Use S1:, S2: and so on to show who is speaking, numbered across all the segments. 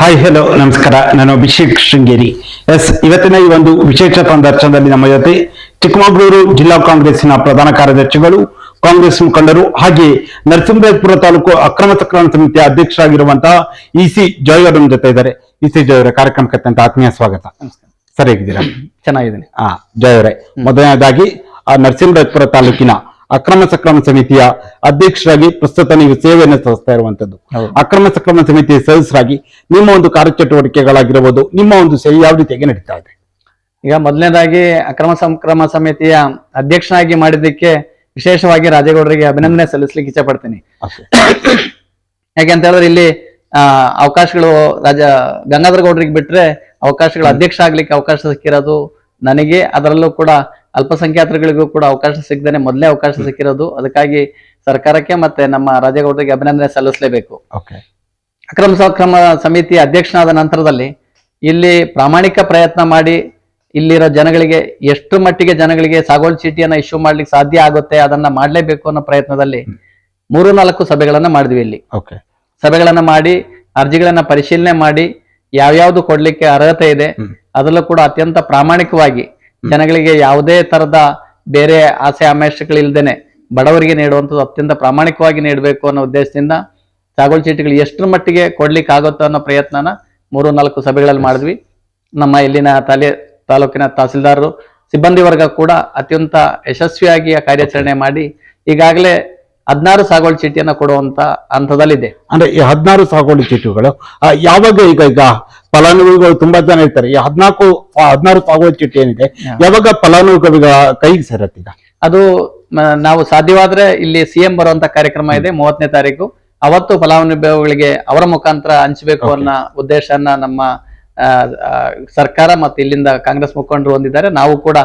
S1: Hi hello ನಮಸ್ಕಾರ. ನಾನು ಅಭಿಷೇಕ್ ಶೃಂಗೇರಿ. ಇವತ್ತಿನ ಈ ಒಂದು ವಿಶೇಷ ಸಂದರ್ಶನದಲ್ಲಿ ನಮ್ಮ ಜೊತೆ ಚಿಕ್ಕಮಗಳೂರು ಜಿಲ್ಲಾ ಕಾಂಗ್ರೆಸ್ಸಿನ ಪ್ರಧಾನ ಕಾರ್ಯದರ್ಶಿಗಳು, ಕಾಂಗ್ರೆಸ್ ಮುಖಂಡರು ಹಾಗೆ ನರಸಿಂಹರಾಜಪುರ ತಾಲೂಕು ಅಕ್ರಮ ಸಕ್ರಮ ಸಮಿತಿಯ ಅಧ್ಯಕ್ಷರಾಗಿರುವಂತಹ ಇಸಿ ಜಾಯ್ ಅವರ ಜೊತೆ ಇದ್ದಾರೆ. ಇಸಿ ಜಾಯ್ ಅವರ ಕಾರ್ಯಕ್ರಮಕ್ಕೆ ಅತ್ಯಂತ ಆತ್ಮೀಯ ಸ್ವಾಗತ. ಸರಿ ಹೇಗಿದ್ದೀರಾ?
S2: ಚೆನ್ನಾಗಿದ್ದೀನಿ.
S1: ಜಾಯ್ ಅವರೇ, ಮೊದಲನೇದಾಗಿ ನರಸಿಂಹರಾಜಪುರ ತಾಲೂಕಿನ ಅಕ್ರಮ ಸಕ್ರಮ ಸಮಿತಿಯ ಅಧ್ಯಕ್ಷರಾಗಿ ಪ್ರಸ್ತುತ ನೀವು ಸೇವೆಯನ್ನು ಸಲ್ಲಿಸ್ತಾ ಇರುವಂತದ್ದು. ಅಕ್ರಮ ಸಕ್ರಮ ಸಮಿತಿಯ ಸದಸ್ಯರಾಗಿ ನಿಮ್ಮ ಒಂದು ಕಾರ್ಯಚಟುವಟಿಕೆಗಳಾಗಿರಬಹುದು, ನಿಮ್ಮ ಒಂದು ಸೇವೆ ಯಾವ ರೀತಿಯಾಗಿ ನಡೀತಾ ಇದೆ?
S2: ಈಗ ಮೊದಲನೇದಾಗಿ ಅಕ್ರಮ ಸಂಕ್ರಮ ಸಮಿತಿಯ ಅಧ್ಯಕ್ಷನಾಗಿ ಮಾಡಿದ್ದಕ್ಕೆ ವಿಶೇಷವಾಗಿ ರಾಜೇಗೌಡರಿಗೆ ಅಭಿನಂದನೆ ಸಲ್ಲಿಸ್ಲಿಕ್ಕೆ ಇಚ್ಛೆ ಪಡ್ತೀನಿ. ಯಾಕೆಂತ ಹೇಳಿದ್ರೆ ಇಲ್ಲಿ ಅವಕಾಶಗಳು ಗಂಗಾಧರ ಗೌಡರಿಗೆ ಬಿಟ್ರೆ ಅವಕಾಶಗಳು ಅಧ್ಯಕ್ಷ ಆಗ್ಲಿಕ್ಕೆ ಅವಕಾಶ ಸಿಕ್ಕಿರೋದು ನನಗೆ, ಅದರಲ್ಲೂ ಕೂಡ ಅಲ್ಪಸಂಖ್ಯಾತರುಗಳಿಗೂ ಕೂಡ ಅವಕಾಶ ಸಿಗದೇನೆ ಮೊದಲೇ ಅವಕಾಶ ಸಿಕ್ಕಿರೋದು. ಅದಕ್ಕಾಗಿ ಸರ್ಕಾರಕ್ಕೆ ಮತ್ತೆ ನಮ್ಮ ರಾಜೇಗೌಡರಿಗೆ ಅಭಿನಂದನೆ ಸಲ್ಲಿಸಲೇಬೇಕು. ಅಕ್ರಮ ಸಕ್ರಮ ಸಮಿತಿ ಅಧ್ಯಕ್ಷನಾದ ನಂತರದಲ್ಲಿ ಇಲ್ಲಿ ಪ್ರಾಮಾಣಿಕ ಪ್ರಯತ್ನ ಮಾಡಿ ಇಲ್ಲಿರೋ ಜನಗಳಿಗೆ ಎಷ್ಟು ಮಟ್ಟಿಗೆ ಜನಗಳಿಗೆ ಸಾಗೋಲ್ ಚೀಟಿಯನ್ನ ಇಶ್ಯೂ ಮಾಡ್ಲಿಕ್ಕೆ ಸಾಧ್ಯ ಆಗುತ್ತೆ ಅದನ್ನ ಮಾಡ್ಲೇಬೇಕು ಅನ್ನೋ ಪ್ರಯತ್ನದಲ್ಲಿ 3-4 ಸಭೆಗಳನ್ನ ಮಾಡಿದ್ವಿ. ಇಲ್ಲಿ ಸಭೆಗಳನ್ನ ಮಾಡಿ ಅರ್ಜಿಗಳನ್ನ ಪರಿಶೀಲನೆ ಮಾಡಿ ಯಾವ್ಯಾವ್ದು ಕೊಡ್ಲಿಕ್ಕೆ ಅರ್ಹತೆ ಇದೆ ಅದರಲ್ಲೂ ಕೂಡ ಅತ್ಯಂತ ಪ್ರಾಮಾಣಿಕವಾಗಿ ಜನಗಳಿಗೆ ಯಾವುದೇ ತರದ ಬೇರೆ ಆಸೆ ಆಮಿಷಗಳಿಲ್ದೇನೆ ಬಡವರಿಗೆ ನೀಡುವಂಥದ್ದು ಅತ್ಯಂತ ಪ್ರಾಮಾಣಿಕವಾಗಿ ನೀಡಬೇಕು ಅನ್ನೋ ಉದ್ದೇಶದಿಂದ ಸಾಗೋಲ್ ಚೀಟಿಗಳು ಎಷ್ಟರ ಮಟ್ಟಿಗೆ ಕೊಡ್ಲಿಕ್ಕೆ ಆಗುತ್ತೋ ಅನ್ನೋ ಪ್ರಯತ್ನನ 3-4 ಸಭೆಗಳಲ್ಲಿ ಮಾಡಿದ್ವಿ. ನಮ್ಮ ಇಲ್ಲಿನ ತಾಲೂಕಿನ ತಹಸೀಲ್ದಾರರು ಸಿಬ್ಬಂದಿ ವರ್ಗ ಕೂಡ ಅತ್ಯಂತ ಯಶಸ್ವಿಯಾಗಿ ಕಾರ್ಯಾಚರಣೆ ಮಾಡಿ ಈಗಾಗಲೇ 16 ಸಾಗೋಲ್ ಚೀಟಿಯನ್ನ ಕೊಡುವಂತ ಹಂತದಲ್ಲಿದೆ.
S1: ಅಂದ್ರೆ ಈ 16 ಸಾಗೋಲ್ ಚೀಟಿಗಳು ಯಾವಾಗ ಈಗ ಫಲಾನುಭವಿಗಳು ತುಂಬಾ ಜನ ಇರ್ತಾರೆ, ಈ 16 ಸಾಗೋಲ್ ಚೀಟಿ ಏನಿದೆ ಯಾವಾಗ ಫಲಾನುಭವಿಗಳ ಕೈಗೆ ಸೇರತ್ತೆ? ಈಗ
S2: ಅದು ನಾವು ಸಾಧ್ಯವಾದ್ರೆ ಇಲ್ಲಿ ಸಿಎಂ ಬರುವಂತ ಕಾರ್ಯಕ್ರಮ ಇದೆ 30ನೇ ತಾರೀಕು. ಅವತ್ತು ಫಲಾನುಭವಿಗಳಿಗೆ ಅವರ ಮುಖಾಂತರ ಹಂಚಬೇಕು ಅನ್ನೋ ಉದ್ದೇಶನ ನಮ್ಮ ಸರ್ಕಾರ ಮತ್ತು ಇಲ್ಲಿಂದ ಕಾಂಗ್ರೆಸ್ ಮುಖಂಡರು ಹೊಂದಿದ್ದಾರೆ. ನಾವು ಕೂಡ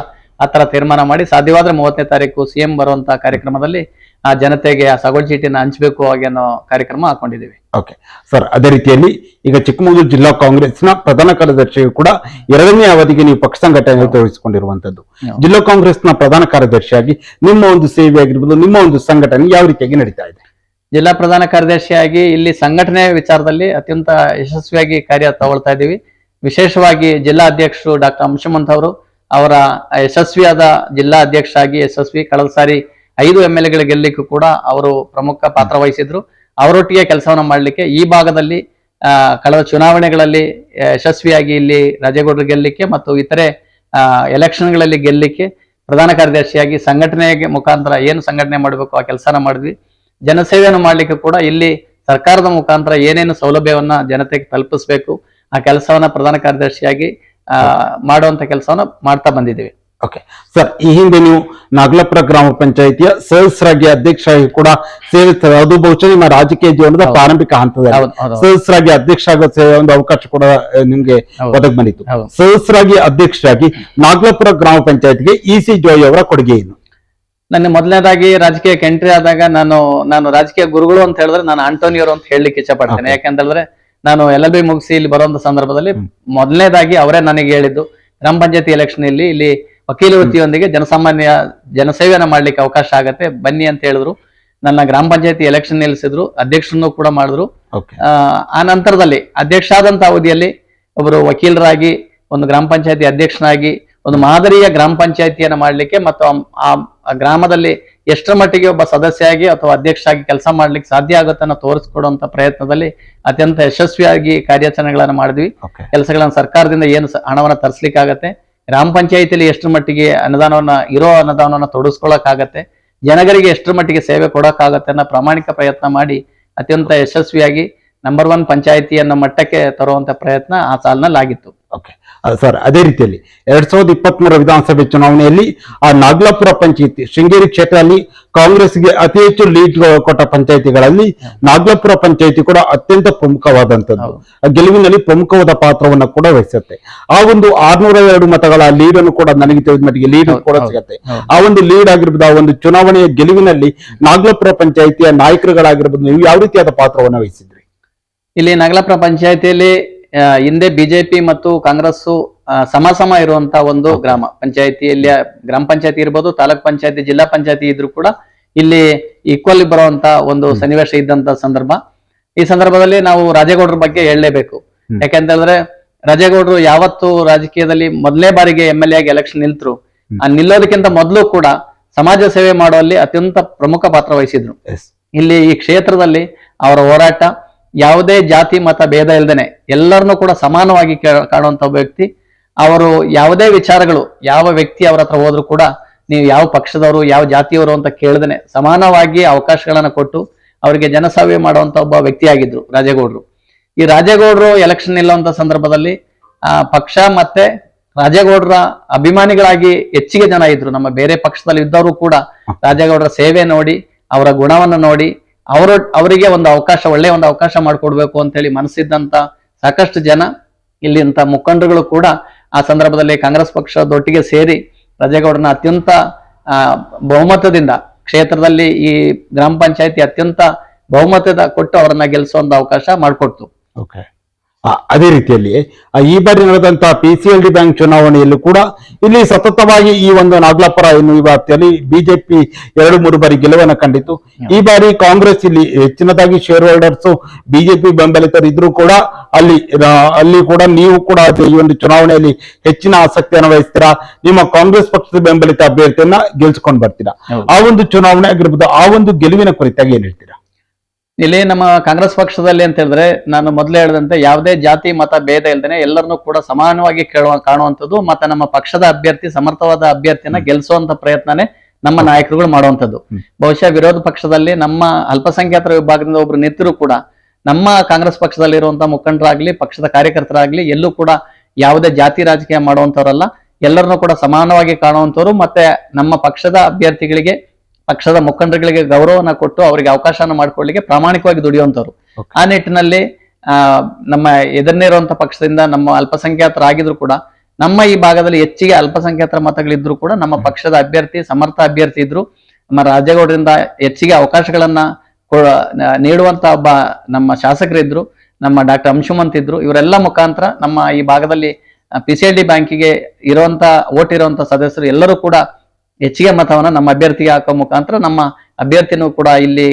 S2: ಆತರ ತೀರ್ಮಾನ ಮಾಡಿ ಸಾಧ್ಯವಾದ್ರೆ 30ನೇ ತಾರೀಕು ಸಿಎಂ ಬರುವಂತ ಕಾರ್ಯಕ್ರಮದಲ್ಲಿ ಆ ಜನತೆಗೆ ಆ ಸಾಗೋಲ್ ಚೀಟಿನ ಹಂಚಬೇಕು ಅನ್ನೋ ಕಾರ್ಯಕ್ರಮ ಹಾಕೊಂಡಿದ್ದೀವಿ.
S1: ಓಕೆ ಸರ್, ಅದೇ ರೀತಿಯಲ್ಲಿ ಈಗ ಚಿಕ್ಕಮಗಳೂರು ಜಿಲ್ಲಾ ಕಾಂಗ್ರೆಸ್ನ ಪ್ರಧಾನ ಕಾರ್ಯದರ್ಶಿಯು ಕೂಡ 2ನೇ ಅವಧಿಗೆ ನೀವು ಪಕ್ಷ ಸಂಘಟನೆ ತೋರಿಸಿಕೊಂಡಿರುವಂತದ್ದು. ಜಿಲ್ಲಾ ಕಾಂಗ್ರೆಸ್ನ ಪ್ರಧಾನ ಕಾರ್ಯದರ್ಶಿಯಾಗಿ ನಿಮ್ಮ ಒಂದು ಸೇವೆ ಆಗಿರ್ಬೋದು, ನಿಮ್ಮ ಒಂದು ಸಂಘಟನೆ ಯಾವ ರೀತಿಯಾಗಿ ನಡೀತಾ ಇದೆ?
S2: ಜಿಲ್ಲಾ ಪ್ರಧಾನ ಕಾರ್ಯದರ್ಶಿಯಾಗಿ ಇಲ್ಲಿ ಸಂಘಟನೆ ವಿಚಾರದಲ್ಲಿ ಅತ್ಯಂತ ಯಶಸ್ವಿಯಾಗಿ ಕಾರ್ಯ ತಗೊಳ್ತಾ ಇದ್ದೀವಿ. ವಿಶೇಷವಾಗಿ ಜಿಲ್ಲಾ ಅಧ್ಯಕ್ಷರು ಡಾಕ್ಟರ್ ಅಂಶುಮಂತ್ ಅವರು ಅವರ ಯಶಸ್ವಿಯಾದ ಜಿಲ್ಲಾ ಅಧ್ಯಕ್ಷರಾಗಿ ಯಶಸ್ವಿ ಕಳೆದ ಸಾರಿ 5 MLA ಗೆಲ್ಲಲಿಕ್ಕೂ ಕೂಡ ಅವರು ಪ್ರಮುಖ ಪಾತ್ರ ವಹಿಸಿದ್ರು. ಅವರೊಟ್ಟಿಗೆ ಕೆಲಸವನ್ನ ಮಾಡ್ಲಿಕ್ಕೆ ಈ ಭಾಗದಲ್ಲಿ ಕಳೆದ ಚುನಾವಣೆಗಳಲ್ಲಿ ಯಶಸ್ವಿಯಾಗಿ ಇಲ್ಲಿ ರಾಜೇಗೌಡರು ಗೆಲ್ಲಲಿಕ್ಕೆ ಮತ್ತು ಇತರೆ ಎಲೆಕ್ಷನ್ಗಳಲ್ಲಿ ಗೆಲ್ಲಲಿಕ್ಕೆ ಪ್ರಧಾನ ಕಾರ್ಯದರ್ಶಿಯಾಗಿ ಸಂಘಟನೆಗೆ ಮುಖಾಂತರ ಏನು ಸಂಘಟನೆ ಮಾಡಬೇಕು ಆ ಕೆಲಸನ ಮಾಡಿದ್ವಿ. ಜನಸೇವೆಯನ್ನು ಮಾಡ್ಲಿಕ್ಕೆ ಕೂಡ ಇಲ್ಲಿ ಸರ್ಕಾರದ ಮುಖಾಂತರ ಏನೇನು ಸೌಲಭ್ಯವನ್ನ ಜನತೆಗೆ ತಲುಪಿಸ್ಬೇಕು ಆ ಕೆಲಸವನ್ನ ಪ್ರಧಾನ ಕಾರ್ಯದರ್ಶಿಯಾಗಿ ಮಾಡುವಂತ ಕೆಲಸವನ್ನ ಮಾಡ್ತಾ ಬಂದಿದ್ದೀವಿ.
S1: ಓಕೆ ಸರ್, ಈ ಹಿಂದೆ ನೀವು ನಾಗಲಾಪುರ ಗ್ರಾಮ ಪಂಚಾಯಿತಿಯ ಸದಸ್ಯರಾಗಿ ಅಧ್ಯಕ್ಷರಾಗಿ ಕೂಡ ಸೇವಿಸ್ತಾರೆ. ಅದು ಬಹುಶಃ ನಿಮ್ಮ ರಾಜಕೀಯ ಜೀವನದ ಪ್ರಾರಂಭಿಕ ಹಂತದಲ್ಲಿ ಸದಸ್ಯರಾಗಿ ಅಧ್ಯಕ್ಷ ಆಗೋ ಒಂದು ಅವಕಾಶ ಕೂಡ ನಿಮ್ಗೆ ಒದಗಿ ಬಂದಿತ್ತು. ಸದಸ್ಯರಾಗಿ ಅಧ್ಯಕ್ಷರಾಗಿ ನಾಗಲಾಪುರ ಗ್ರಾಮ ಪಂಚಾಯತ್ಗೆ ಇಸಿ ಜಾಯ್ ಅವರ ಕೊಡುಗೆ ಏನು?
S2: ನನ್ನ ಮೊದಲನೇದಾಗಿ ರಾಜಕೀಯಕ್ಕೆ ಎಂಟ್ರಿ ಆದಾಗ ನಾನು ರಾಜಕೀಯ ಗುರುಗಳು ಅಂತ ಹೇಳಿದ್ರೆ ನಾನು ಆಂಟೋನಿಯವರು ಅಂತ ಹೇಳಲಿಕ್ಕೆ ಇಚ್ಛೆ ಪಡ್ತೇನೆ. ಯಾಕಂತ ಹೇಳಿದ್ರೆ ನಾನು LLB ಮುಗಿಸಿ ಇಲ್ಲಿ ಬರುವಂತ ಸಂದರ್ಭದಲ್ಲಿ ಮೊದಲನೇದಾಗಿ ಅವರೇ ನನಗೆ ಹೇಳಿದ್ದು, ಗ್ರಾಮ ಪಂಚಾಯತಿ ಎಲೆಕ್ಷನ್ ಇಲ್ಲಿ ವಕೀಲ ವೃತ್ತಿಯೊಂದಿಗೆ ಜನಸೇವೆಯನ್ನ ಮಾಡ್ಲಿಕ್ಕೆ ಅವಕಾಶ ಆಗತ್ತೆ ಬನ್ನಿ ಅಂತ ಹೇಳಿದ್ರು. ನನ್ನ ಗ್ರಾಮ ಪಂಚಾಯತಿ ಎಲೆಕ್ಷನ್ ನಿಲ್ಲಿಸಿದ್ರು, ಅಧ್ಯಕ್ಷರನ್ನು ಕೂಡ ಮಾಡಿದ್ರು. ಆ ನಂತರದಲ್ಲಿ ಅಧ್ಯಕ್ಷ ಆದಂತ ಅವಧಿಯಲ್ಲಿ ಒಬ್ಬರು ವಕೀಲರಾಗಿ ಒಂದು ಗ್ರಾಮ ಪಂಚಾಯತಿ ಅಧ್ಯಕ್ಷನಾಗಿ ಒಂದು ಮಾದರಿಯ ಗ್ರಾಮ ಪಂಚಾಯತಿಯನ್ನ ಮಾಡ್ಲಿಕ್ಕೆ ಮತ್ತು ಆ ಗ್ರಾಮದಲ್ಲಿ ಎಷ್ಟರ ಮಟ್ಟಿಗೆ ಒಬ್ಬ ಸದಸ್ಯರಾಗಿ ಅಥವಾ ಅಧ್ಯಕ್ಷರಾಗಿ ಕೆಲಸ ಮಾಡ್ಲಿಕ್ಕೆ ಸಾಧ್ಯ ಆಗುತ್ತೆ ಅನ್ನೋ ತೋರಿಸ್ಕೊಡುವಂತ ಪ್ರಯತ್ನದಲ್ಲಿ ಅತ್ಯಂತ ಯಶಸ್ವಿಯಾಗಿ ಕಾರ್ಯಾಚರಣೆಗಳನ್ನ ಮಾಡಿದ್ವಿ. ಕೆಲಸಗಳನ್ನ ಸರ್ಕಾರದಿಂದ ಏನು ಹಣವನ್ನ ತರಿಸ್ಲಿಕ್ಕೆ ಆಗತ್ತೆ, ಗ್ರಾಮ ಪಂಚಾಯತಿಯಲ್ಲಿ ಎಷ್ಟರ ಮಟ್ಟಿಗೆ ಅನುದಾನವನ್ನ ತೊಡಗಿಸ್ಕೊಳಕ್ಕಾಗತ್ತೆ, ಜನಗಳಿಗೆ ಎಷ್ಟರ ಮಟ್ಟಿಗೆ ಸೇವೆ ಕೊಡೋಕ್ಕಾಗತ್ತೆ ಅನ್ನೋ ಪ್ರಾಮಾಣಿಕ ಪ್ರಯತ್ನ ಮಾಡಿ ಅತ್ಯಂತ ಯಶಸ್ವಿಯಾಗಿ ನಂಬರ್ 1 ಪಂಚಾಯತಿಯನ್ನ ಮಟ್ಟಕ್ಕೆ ತರುವಂತ ಪ್ರಯತ್ನ ಆ ಸಾಲಿನಲ್ಲಿ ಆಗಿತ್ತು.
S1: ಓಕೆ ಸರ್, ಅದೇ ರೀತಿಯಲ್ಲಿ 2023 ವಿಧಾನಸಭೆ ಚುನಾವಣೆಯಲ್ಲಿ ಆ ನಾಗಲಾಪುರ ಪಂಚಾಯತಿ ಶೃಂಗೇರಿ ಕ್ಷೇತ್ರದಲ್ಲಿ ಕಾಂಗ್ರೆಸ್ಗೆ ಅತಿ ಹೆಚ್ಚು ಲೀಡ್ ಕೊಟ್ಟ ಪಂಚಾಯತಿಗಳಲ್ಲಿ ನಾಗಲಾಪುರ ಪಂಚಾಯತಿ ಕೂಡ ಅತ್ಯಂತ ಪ್ರಮುಖವಾದಂತದ್ದು, ಗೆಲುವಿನಲ್ಲಿ ಪ್ರಮುಖವಾದ ಪಾತ್ರವನ್ನ ಕೂಡ ವಹಿಸುತ್ತೆ. ಆ ಒಂದು 602 ಮತಗಳ ಲೀಡ್ ಅನ್ನು ಕೂಡ ನನಗೆ ತಿಳಿದ ಮಟ್ಟಿಗೆ ಲೀಡ್ ಕೂಡ ಸಿಗುತ್ತೆ. ಆ ಒಂದು ಲೀಡ್ ಆಗಿರ್ಬೋದು, ಆ ಒಂದು ಚುನಾವಣೆಯ ಗೆಲುವಿನಲ್ಲಿ ನಾಗಲಾಪುರ ಪಂಚಾಯತಿಯ ನಾಯಕರುಗಳಾಗಿರ್ಬೋದು, ನೀವು ಯಾವ ರೀತಿಯಾದ ಪಾತ್ರವನ್ನ ವಹಿಸಿದ್ರಿ?
S2: ಇಲ್ಲಿ ನಾಗಲಾಪುರ ಪಂಚಾಯತಿಯಲ್ಲಿ ಹಿಂದೆ ಬಿಜೆಪಿ ಮತ್ತು ಕಾಂಗ್ರೆಸ್ ಸಮ ಇರುವಂತ ಒಂದು ಗ್ರಾಮ ಪಂಚಾಯತಿಯಲ್ಲಿ ಗ್ರಾಮ ಪಂಚಾಯತಿ ಇರ್ಬೋದು, ತಾಲೂಕ್ ಪಂಚಾಯತಿ, ಜಿಲ್ಲಾ ಪಂಚಾಯತಿ ಇದ್ರು ಕೂಡ ಇಲ್ಲಿ ಈಕ್ವಲ್ ಬರುವಂತ ಒಂದು ಸನ್ನಿವೇಶ ಇದ್ದಂತ ಸಂದರ್ಭ. ಈ ಸಂದರ್ಭದಲ್ಲಿ ನಾವು ರಾಜೇಗೌಡರ ಬಗ್ಗೆ ಹೇಳಲೇಬೇಕು. ಯಾಕಂತ ಹೇಳಿದ್ರೆ ರಾಜೇಗೌಡರು ಯಾವತ್ತು ರಾಜಕೀಯದಲ್ಲಿ ಮೊದಲನೇ ಬಾರಿಗೆ MLA ಆಗಿ ಎಲೆಕ್ಷನ್ ನಿಲ್ತರು, ಆ ನಿಲ್ಲೋದಕ್ಕಿಂತ ಮೊದಲು ಕೂಡ ಸಮಾಜ ಸೇವೆ ಮಾಡುವಲ್ಲಿ ಅತ್ಯಂತ ಪ್ರಮುಖ ಪಾತ್ರ ವಹಿಸಿದ್ರು. ಇಲ್ಲಿ ಈ ಕ್ಷೇತ್ರದಲ್ಲಿ ಅವರ ಹೋರಾಟ ಯಾವುದೇ ಜಾತಿ ಮತ ಭೇದ ಇಲ್ದೇನೆ ಎಲ್ಲರನ್ನೂ ಕೂಡ ಸಮಾನವಾಗಿ ಕಾಣುವಂತ ವ್ಯಕ್ತಿ. ಅವರು ಯಾವುದೇ ವಿಚಾರಗಳು ಯಾವ ವ್ಯಕ್ತಿ ಅವರ ಹತ್ರ ಹೋದ್ರು ಕೂಡ ನೀವು ಯಾವ ಪಕ್ಷದವರು ಯಾವ ಜಾತಿಯವರು ಅಂತ ಕೇಳ್ದೇನೆ ಸಮಾನವಾಗಿ ಅವಕಾಶಗಳನ್ನ ಕೊಟ್ಟು ಅವರಿಗೆ ಜನಸೇವೆ ಮಾಡುವಂತ ಒಬ್ಬ ವ್ಯಕ್ತಿಯಾಗಿದ್ರು ರಾಜೇಗೌಡರು. ಈ ರಾಜೇಗೌಡರು ಎಲೆಕ್ಷನ್ ನಿಲ್ಲುವಂತ ಸಂದರ್ಭದಲ್ಲಿ ಪಕ್ಷ ಮತ್ತೆ ರಾಜೇಗೌಡರ ಅಭಿಮಾನಿಗಳಾಗಿ ಹೆಚ್ಚಿಗೆ ಜನ ಇದ್ರು. ನಮ್ಮ ಬೇರೆ ಪಕ್ಷದಲ್ಲಿ ಇದ್ದವರು ಕೂಡ ರಾಜೇಗೌಡರ ಸೇವೆ ನೋಡಿ ಅವರ ಗುಣವನ್ನು ನೋಡಿ ಅವರಿಗೆ ಒಂದು ಅವಕಾಶ, ಒಳ್ಳೆಯ ಒಂದು ಅವಕಾಶ ಮಾಡಿಕೊಡ್ಬೇಕು ಅಂತ ಹೇಳಿ ಮನಸ್ಸಿದ್ದಂತ ಸಾಕಷ್ಟು ಜನ ಇಲ್ಲಿಂತ ಮುಖಂಡರುಗಳು ಕೂಡ ಆ ಸಂದರ್ಭದಲ್ಲಿ ಕಾಂಗ್ರೆಸ್ ಪಕ್ಷದೊಟ್ಟಿಗೆ ಸೇರಿ ರಾಜೇಗೌಡರನ್ನ ಅತ್ಯಂತ ಬಹುಮತದಿಂದ ಕ್ಷೇತ್ರದಲ್ಲಿ ಈ ಗ್ರಾಮ ಪಂಚಾಯತಿ ಅತ್ಯಂತ ಬಹುಮತದ ಕೊಟ್ಟು ಅವರನ್ನ ಗೆಲ್ಲಿಸುವಂತ ಅವಕಾಶ ಮಾಡಿಕೊಡ್ತು.
S1: ಅದೇ ರೀತಿಯಲ್ಲಿ ಈ ಬಾರಿ ನಡೆದಂತಹ PCLD ಬ್ಯಾಂಕ್ ಚುನಾವಣೆಯಲ್ಲೂ ಕೂಡ ಇಲ್ಲಿ ಸತತವಾಗಿ ಈ ಒಂದು ನಾಗಲಾಪುರ ಎನ್ನುವ ವ್ಯಾಪ್ತಿಯಲ್ಲಿ ಬಿಜೆಪಿ 2-3 ಬಾರಿ ಗೆಲುವನ್ನು ಕಂಡಿತು. ಈ ಬಾರಿ ಕಾಂಗ್ರೆಸ್ ಇಲ್ಲಿ ಹೆಚ್ಚಿನದಾಗಿ ಶೇರ್ ಹೋಲ್ಡರ್ಸ್ ಬಿಜೆಪಿ ಬೆಂಬಲಿತರಿದ್ರು ಕೂಡ ಅಲ್ಲಿ ಕೂಡ ನೀವು ಕೂಡ ಈ ಒಂದು ಚುನಾವಣೆಯಲ್ಲಿ ಹೆಚ್ಚಿನ ಆಸಕ್ತಿಯನ್ನು ವಹಿಸ್ತೀರಾ, ನಿಮ್ಮ ಕಾಂಗ್ರೆಸ್ ಪಕ್ಷದ ಬೆಂಬಲಿತ ಅಭ್ಯರ್ಥಿಯನ್ನ ಗೆಲ್ಸ್ಕೊಂಡ್ ಬರ್ತೀರಾ. ಆ ಒಂದು ಚುನಾವಣೆ ಆಗಿರ್ಬೋದು, ಆ ಒಂದು ಗೆಲುವಿನ ಕುರಿತಾಗಿ ಏನ್ ಹೇಳ್ತೀರಾ?
S2: ಇಲ್ಲಿ ನಮ್ಮ ಕಾಂಗ್ರೆಸ್ ಪಕ್ಷದಲ್ಲಿ ಅಂತ ಹೇಳಿದ್ರೆ ನಾನು ಮೊದಲೇ ಹೇಳಿದಂತೆ ಯಾವುದೇ ಜಾತಿ ಮತ ಭೇದ ಇಲ್ದೇನೆ ಎಲ್ಲರನ್ನೂ ಕೂಡ ಸಮಾನವಾಗಿ ಕಾಣುವಂಥದ್ದು ಮತ್ತೆ ನಮ್ಮ ಪಕ್ಷದ ಅಭ್ಯರ್ಥಿ ಸಮರ್ಥವಾದ ಅಭ್ಯರ್ಥಿಯನ್ನ ಗೆಲ್ಲಿಸುವಂತ ಪ್ರಯತ್ನನೇ ನಮ್ಮ ನಾಯಕರುಗಳು ಮಾಡುವಂಥದ್ದು. ಬಹುಶಃ ವಿರೋಧ ಪಕ್ಷದಲ್ಲಿ ನಮ್ಮ ಅಲ್ಪಸಂಖ್ಯಾತರ ವಿಭಾಗದಿಂದ ಒಬ್ರು ನಿಂತರೂ ಕೂಡ ನಮ್ಮ ಕಾಂಗ್ರೆಸ್ ಪಕ್ಷದಲ್ಲಿರುವಂತಹ ಮುಖಂಡರಾಗ್ಲಿ ಪಕ್ಷದ ಕಾರ್ಯಕರ್ತರಾಗ್ಲಿ ಎಲ್ಲೂ ಕೂಡ ಯಾವುದೇ ಜಾತಿ ರಾಜಕೀಯ ಮಾಡುವಂತವ್ರಲ್ಲ, ಎಲ್ಲರನ್ನೂ ಕೂಡ ಸಮಾನವಾಗಿ ಕಾಣುವಂತವ್ರು ಮತ್ತೆ ನಮ್ಮ ಪಕ್ಷದ ಅಭ್ಯರ್ಥಿಗಳಿಗೆ ಪಕ್ಷದ ಮುಖಂಡರುಗಳಿಗೆ ಗೌರವನ ಕೊಟ್ಟು ಅವರಿಗೆ ಅವಕಾಶನ ಮಾಡ್ಕೊಳ್ಳಿಕ್ಕೆ ಪ್ರಾಮಾಣಿಕವಾಗಿ ದುಡಿಯುವಂತವ್ರು. ಆ ನಿಟ್ಟಿನಲ್ಲಿ ನಮ್ಮ ಎದುರನೇ ಇರುವಂತ ಪಕ್ಷದಿಂದ ನಮ್ಮ ಅಲ್ಪಸಂಖ್ಯಾತರಾಗಿದ್ರು ಕೂಡ ನಮ್ಮ ಈ ಭಾಗದಲ್ಲಿ ಹೆಚ್ಚಿಗೆ ಅಲ್ಪಸಂಖ್ಯಾತರ ಮತಗಳಿದ್ರು ಕೂಡ ನಮ್ಮ ಪಕ್ಷದ ಅಭ್ಯರ್ಥಿ ಸಮರ್ಥ ಅಭ್ಯರ್ಥಿ ಇದ್ರು. ನಮ್ಮ ರಾಜೇಗೌಡರಿಂದ ಹೆಚ್ಚಿಗೆ ಅವಕಾಶಗಳನ್ನ ನೀಡುವಂತ ಒಬ್ಬ ನಮ್ಮ ಶಾಸಕರಿದ್ರು, ನಮ್ಮ ಡಾಕ್ಟರ್ ಅಂಶುಮಂತ್ ಇದ್ರು. ಇವರೆಲ್ಲ ಮುಖಾಂತರ ನಮ್ಮ ಈ ಭಾಗದಲ್ಲಿ PCLD ಬ್ಯಾಂಕಿಗೆ ಇರುವಂತ ಓಟ್ ಇರುವಂತ ಸದಸ್ಯರು ಎಲ್ಲರೂ ಕೂಡ ಹೆಚ್ಚಿಗೆ ಮತವನ್ನ ನಮ್ಮ ಅಭ್ಯರ್ಥಿಗೆ ಹಾಕೋ ಮುಖಾಂತರ ನಮ್ಮ ಅಭ್ಯರ್ಥಿನೂ ಕೂಡ ಇಲ್ಲಿ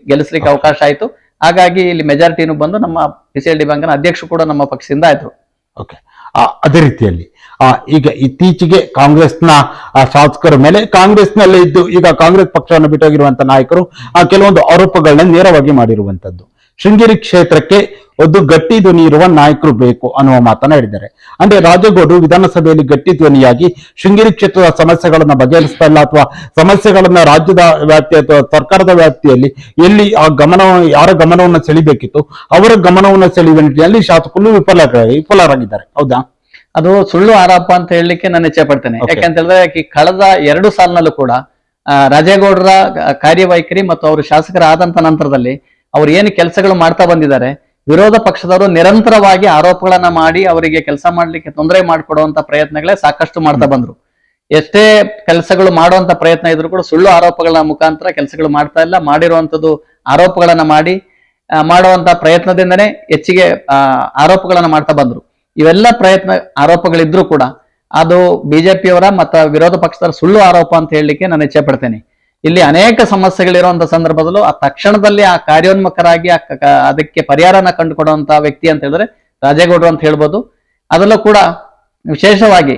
S2: ಗೆಲ್ಲಿಸ್ಲಿಕ್ಕೆ ಅವಕಾಶ ಆಯ್ತು. ಹಾಗಾಗಿ ಇಲ್ಲಿ ಮೆಜಾರಿಟಿನೂ ಬಂದು ನಮ್ಮ PCLD ಬ್ಯಾಂಕ್ನ ಅಧ್ಯಕ್ಷರು ಕೂಡ ನಮ್ಮ ಪಕ್ಷದಿಂದ ಆಯ್ತು.
S1: ಅದೇ ರೀತಿಯಲ್ಲಿ ಈಗ ಇತ್ತೀಚೆಗೆ ಕಾಂಗ್ರೆಸ್ನ ಶಾಸಕರ ಮೇಲೆ ಕಾಂಗ್ರೆಸ್ನಲ್ಲೇ ಇದ್ದು ಈಗ ಕಾಂಗ್ರೆಸ್ ಪಕ್ಷವನ್ನು ಬಿಟ್ಟೋಗಿರುವಂತಹ ನಾಯಕರು ಕೆಲವೊಂದು ಆರೋಪಗಳನ್ನ ನೇರವಾಗಿ ಮಾಡಿರುವಂತದ್ದು. ಶೃಂಗೇರಿ ಕ್ಷೇತ್ರಕ್ಕೆ ಒಂದು ಗಟ್ಟಿ ಧ್ವನಿ ಇರುವ ನಾಯಕರು ಬೇಕು ಅನ್ನುವ ಮಾತನ್ನ ಹೇಳಿದ್ದಾರೆ. ಅಂದ್ರೆ ರಾಜೇಗೌಡರು ವಿಧಾನಸಭೆಯಲ್ಲಿ ಗಟ್ಟಿ ಧ್ವನಿಯಾಗಿ ಶೃಂಗೇರಿ ಕ್ಷೇತ್ರದ ಸಮಸ್ಯೆಗಳನ್ನ ಬಗೆಹರಿಸ್ತಾ ಇಲ್ಲ ಅಥವಾ ಸಮಸ್ಯೆಗಳನ್ನ ರಾಜ್ಯದ ವ್ಯಾಪ್ತಿ ಅಥವಾ ಸರ್ಕಾರದ ವ್ಯಾಪ್ತಿಯಲ್ಲಿ ಎಲ್ಲಿ ಆ ಯಾರ ಗಮನವನ್ನು ಸೆಳಿಬೇಕಿತ್ತು ಅವರ ಗಮನವನ್ನು ಸೆಳೆಯುವ ನಿಟ್ಟಿನಲ್ಲಿ ಶಾಸಕರು ವಿಫಲರಾಗಿದ್ದಾರೆ. ಹೌದಾ?
S2: ಅದು ಸುಳ್ಳು ಆರೋಪ ಅಂತ ಹೇಳಲಿಕ್ಕೆ ನಾನು ಇಚ್ಛೆ ಪಡ್ತೇನೆ. ಯಾಕಂತ ಹೇಳಿದ್ರೆ ಕಳೆದ 2 ಸಾಲಿನಲ್ಲೂ ಕೂಡ ರಾಜೇಗೌಡರ ಕಾರ್ಯವೈಖರಿ ಮತ್ತು ಅವರು ಶಾಸಕರಾದಂತ ನಂತರದಲ್ಲಿ ಅವ್ರು ಏನು ಕೆಲಸಗಳು ಮಾಡ್ತಾ ಬಂದಿದ್ದಾರೆ, ವಿರೋಧ ಪಕ್ಷದವರು ನಿರಂತರವಾಗಿ ಆರೋಪಗಳನ್ನ ಮಾಡಿ ಅವರಿಗೆ ಕೆಲಸ ಮಾಡ್ಲಿಕ್ಕೆ ತೊಂದರೆ ಮಾಡಿಕೊಡುವಂತ ಪ್ರಯತ್ನಗಳೇ ಸಾಕಷ್ಟು ಮಾಡ್ತಾ ಬಂದ್ರು. ಎಷ್ಟೇ ಕೆಲಸಗಳು ಮಾಡುವಂತ ಪ್ರಯತ್ನ ಇದ್ರು ಕೂಡ ಸುಳ್ಳು ಆರೋಪಗಳ ಮುಖಾಂತರ ಕೆಲಸಗಳು ಮಾಡ್ತಾ ಇಲ್ಲ. ಮಾಡಿರುವಂತದ್ದು ಆರೋಪಗಳನ್ನ ಮಾಡುವಂತ ಪ್ರಯತ್ನದಿಂದನೇ ಹೆಚ್ಚಿಗೆ ಆರೋಪಗಳನ್ನ ಮಾಡ್ತಾ ಬಂದ್ರು. ಇವೆಲ್ಲ ಆರೋಪಗಳಿದ್ರು ಕೂಡ ಅದು ಬಿಜೆಪಿಯವರ ಮತ್ತು ವಿರೋಧ ಪಕ್ಷದ ಸುಳ್ಳು ಆರೋಪ ಅಂತ ಹೇಳಲಿಕ್ಕೆ ನಾನು ಇಚ್ಛೆ ಪಡ್ತೇನೆ. ಇಲ್ಲಿ ಅನೇಕ ಸಮಸ್ಯೆಗಳಿರುವಂತ ಸಂದರ್ಭದಲ್ಲೂ ಆ ತಕ್ಷಣದಲ್ಲಿ ಆ ಕಾರ್ಯೋನ್ಮುಖರಾಗಿ ಅದಕ್ಕೆ ಪರಿಹಾರನ ಕಂಡುಕೊಡುವಂತ ವ್ಯಕ್ತಿ ಅಂತ ಹೇಳಿದ್ರೆ ರಾಜೇಗೌಡರು ಅಂತ ಹೇಳ್ಬೋದು. ಅದರಲ್ಲೂ ಕೂಡ ವಿಶೇಷವಾಗಿ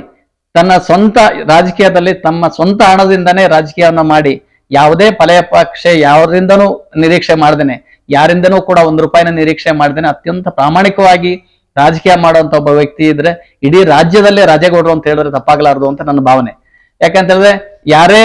S2: ತನ್ನ ಸ್ವಂತ ರಾಜಕೀಯದಲ್ಲಿ ತಮ್ಮ ಸ್ವಂತ ಹಣದಿಂದನೇ ರಾಜಕೀಯವನ್ನ ಮಾಡಿ ಯಾವುದೇ ಫಲಾಪೇಕ್ಷೆ ಯಾರಿಂದನೂ ನಿರೀಕ್ಷೆ ಮಾಡ್ದೇನೆ, ಯಾರಿಂದನೂ ಕೂಡ ₹1 ನಿರೀಕ್ಷೆ ಮಾಡ್ದೇನೆ ಅತ್ಯಂತ ಪ್ರಾಮಾಣಿಕವಾಗಿ ರಾಜಕೀಯ ಮಾಡುವಂತ ಒಬ್ಬ ವ್ಯಕ್ತಿ ಇದ್ರೆ ಇಡೀ ರಾಜ್ಯದಲ್ಲೇ ರಾಜೇಗೌಡರು ಅಂತ ಹೇಳಿದ್ರೆ ತಪ್ಪಾಗಲಾರದು ಅಂತ ನನ್ನ ಭಾವನೆ. ಯಾಕಂತ ಹೇಳಿದ್ರೆ ಯಾರೇ